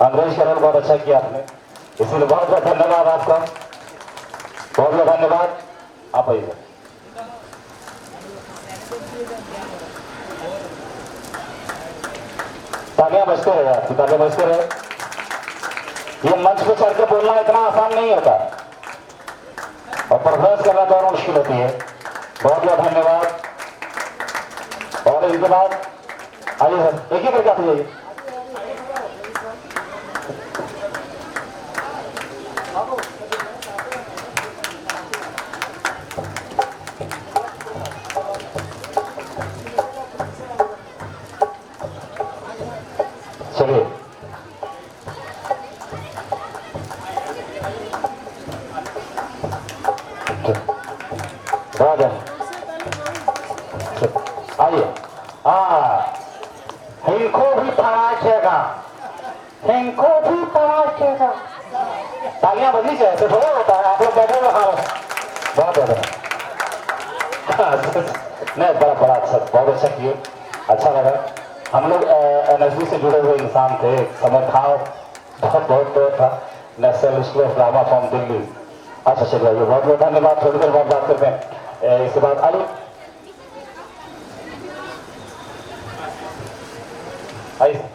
अंग्रेज का रोल बहुत अच्छा किया आपने, इसलिए बहुत बहुत धन्यवाद आपका, बहुत बहुत धन्यवाद। आप आइए सर। तालियां बजते रहे, आपकी तालियां बजते रहे। ये मंच पे चढ़ के बोलना इतना आसान नहीं होता और परफॉर्मेंस करना तो और मुश्किल होती है। बहुत बहुत धन्यवाद। और इसके बाद आइए सर, एक ही करके आते जाइए। चलिए, आइए। हिंको भी तराशेगा, हिंको भी तराशेगा। तालियां बजनी चाहिए, तो थोड़ा होता है। आप लोग बैठे हुए, हाँ बहुत बहुत नहीं, बड़ा बड़ा अच्छा, बहुत अच्छा किए, अच्छा लगा। हम लोग NSB से जुड़े हुए इंसान थे, समय था बहुत बहुत तो था, national school of drama from Delhi. अच्छा चलिए, बहुत बहुत धन्यवाद। थोड़ी देर बाद बात करते हैं। इसके बाद आइए, आइए।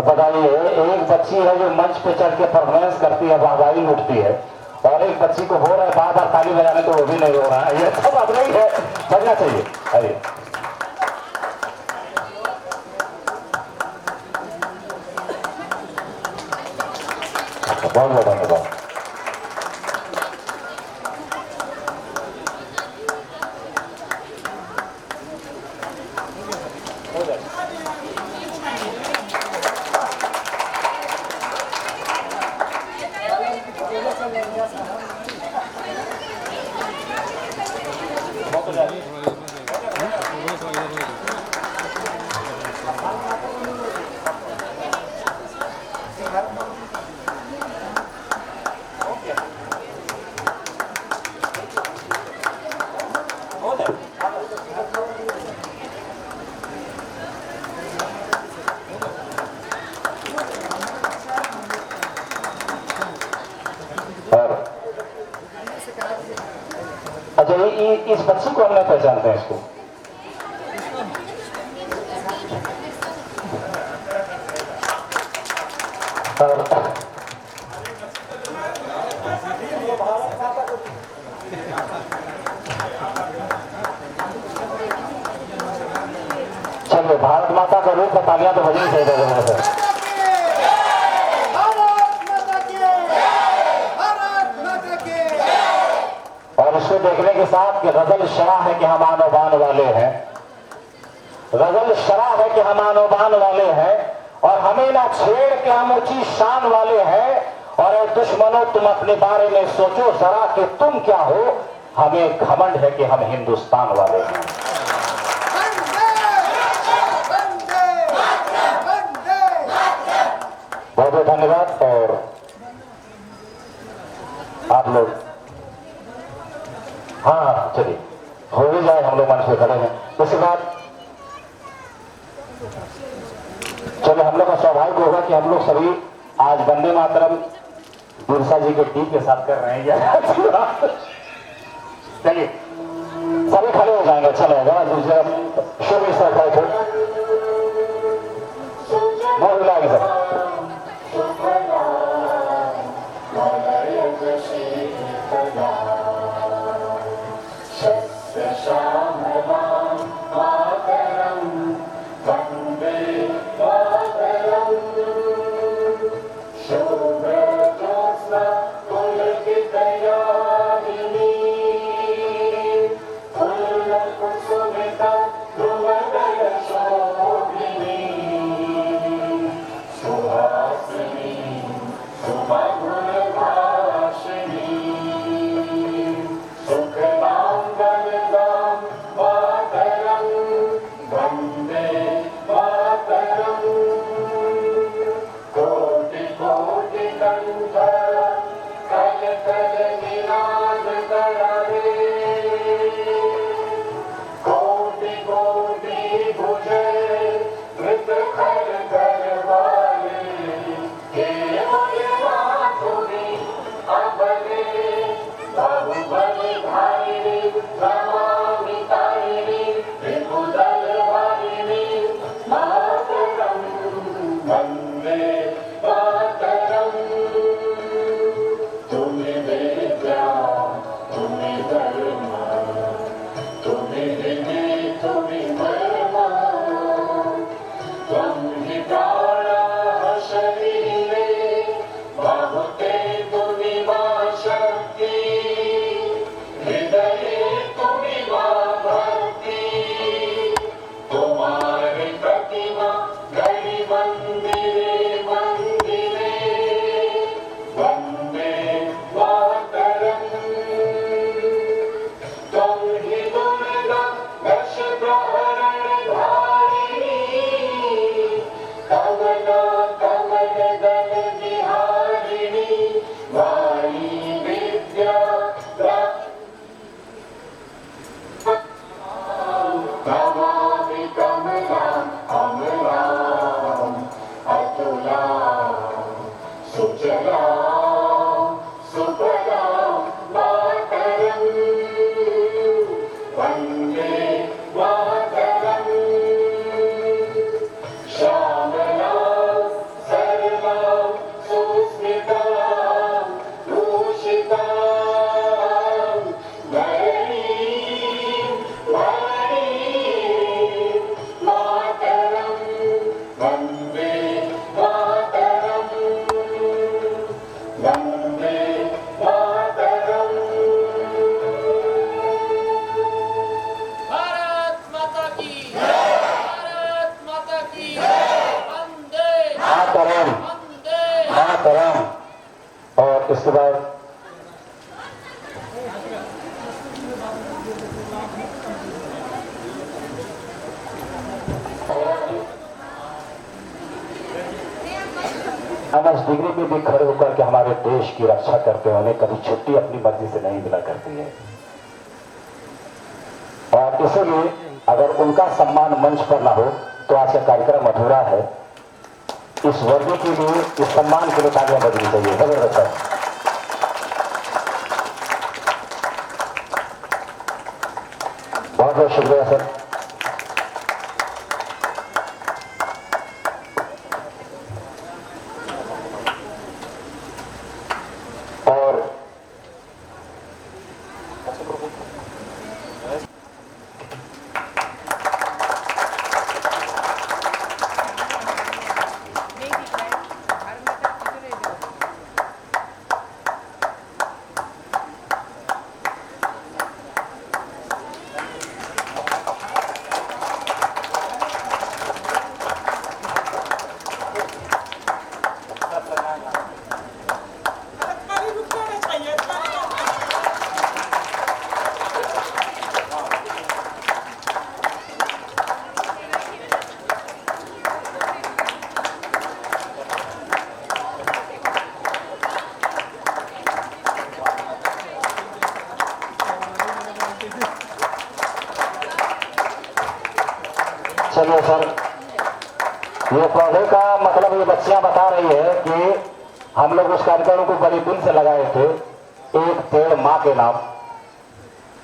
बताइए, एक बच्ची है जो मंच पे चढ़ के परफॉर्मेंस करती है, वाहवाही उठती है, और एक बच्ची को हो रहा है बार बार ताली बजाने, तो वो भी नहीं हो रहा है। ये सब बात नहीं है, बजना चाहिए। आइए, बहुत बहुत धन्यवाद। अच्छा, इस बच्ची को हम नहीं पहचानते हैं इसको। चलो, भारत माता का रूप तालियां तो बजनी चाहिए। और उसको देखने के साथ कि गजल शरा है कि हम आनो बान वाले हैं, गजल शरा है कि हम आनो बान वाले हैं, और हमें ना छेड़ के हम ऊंची शान वाले हैं। और ए दुश्मनों, तुम अपने बारे में सोचो जरा कि तुम क्या हो, हमें घमंड है कि हम हिंदुस्तान वाले हैं। बहुत बहुत धन्यवाद। और आप लोग, हाँ चलिए, हो भी जाए, हम लोग मंच पे खड़े हैं। उसके बाद चलो हम लोग का सौभाग्य होगा कि हम लोग सभी आज वंदे मातरम बिरसा जी के टीम के साथ कर रहे हैं। चलिए सभी खड़े हो जाएंगे, अच्छा लगेगा। दूसरे शुभ इस तरह खड़े बहुत लागे सर। और इसके बाद हम इस डिग्री में भी खड़े होकर के हमारे देश की रक्षा करते हैं। उन्हें कभी छुट्टी अपनी मर्जी से नहीं मिला करती है और इसलिए अगर उनका सम्मान मंच पर ना हो तो आज का कार्यक्रम अधूरा है। इस वर्दी के लिए, इस सम्मान के लिए तालियां बजनी चाहिए। जबरदस्त है। बहुत बहुत शुक्रिया सर। और चलिए सर, ये पौधे का मतलब ये बच्चियां बता रही है कि हम लोग उस कार्यक्रम को बड़ी दिल से लगाए थे, एक पेड़ माँ के नाम।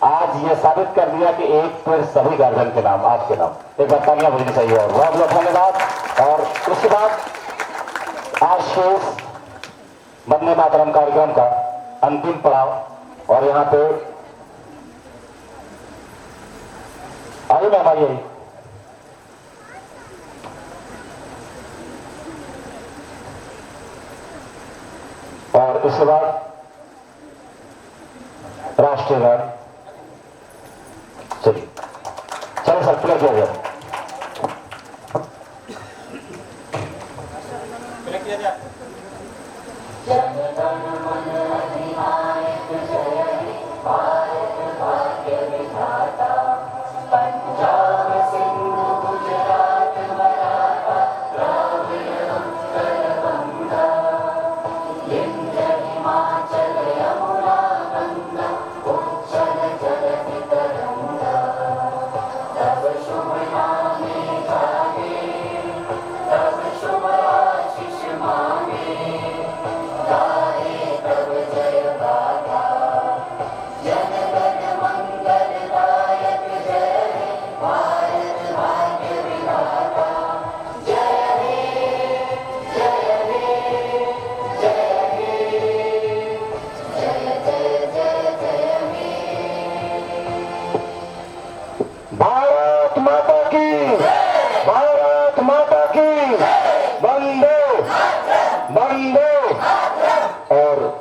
आज ये साबित कर दिया कि एक पेड़ सभी गार्जियन के नाम, आपके नाम। एक बार तालियां बजनी चाहिए और बहुत बहुत धन्यवाद। और उसके बाद आज शेष वंदे मातरम कार्यक्रम का अंतिम पड़ाव, और यहाँ पे आइए मैम आइए। और इसके बाद राष्ट्रीय गान। चलिए चलो सर, प्ले किया जाए।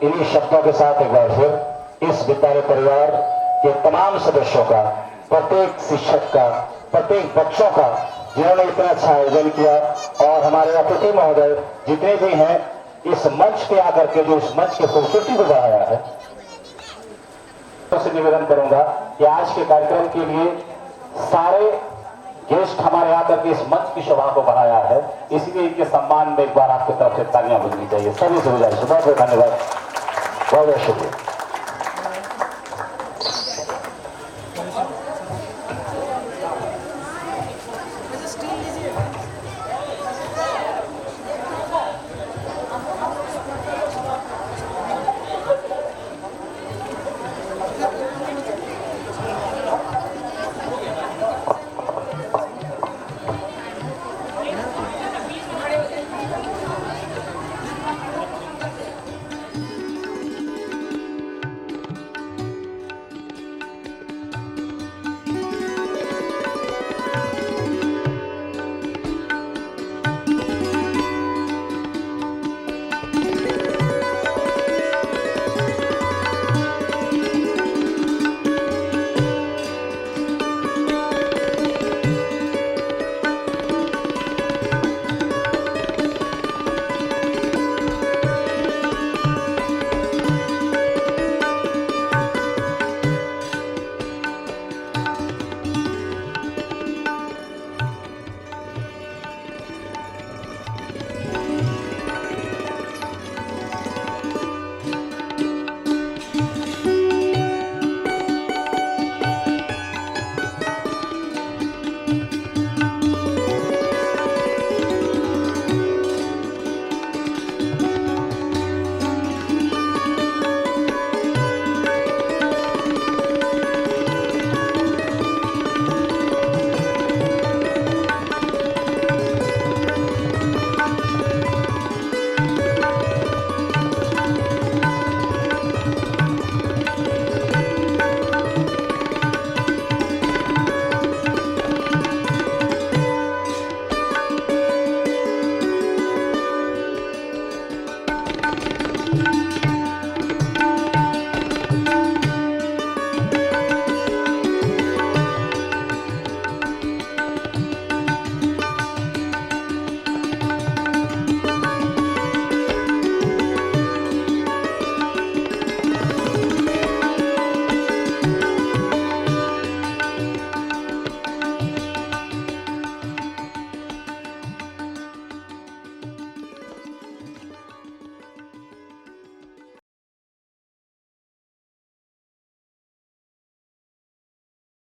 इन्हीं शब्दों के साथ एक बार फिर इस विद्यालय परिवार के तमाम सदस्यों का, प्रत्येक शिक्षक का, प्रत्येक बच्चों का, जिन्होंने इतना अच्छा आयोजन किया, और हमारे अतिथि महोदय जितने भी हैं, इस मंच पे आकर के जो इस मंच की खूबसूरती को बढ़ाया है, तो निवेदन करूंगा कि आज के कार्यक्रम के लिए सारे गेस्ट हमारे आकर के इस मंच की शोभा को बढ़ाया है, इसलिए इनके सम्मान में एक बार आपकी तरफ से तालियां बजनी चाहिए। सभी से गुजारिश, बहुत बहुत धन्यवाद, बहुत बहुत शुक्रिया।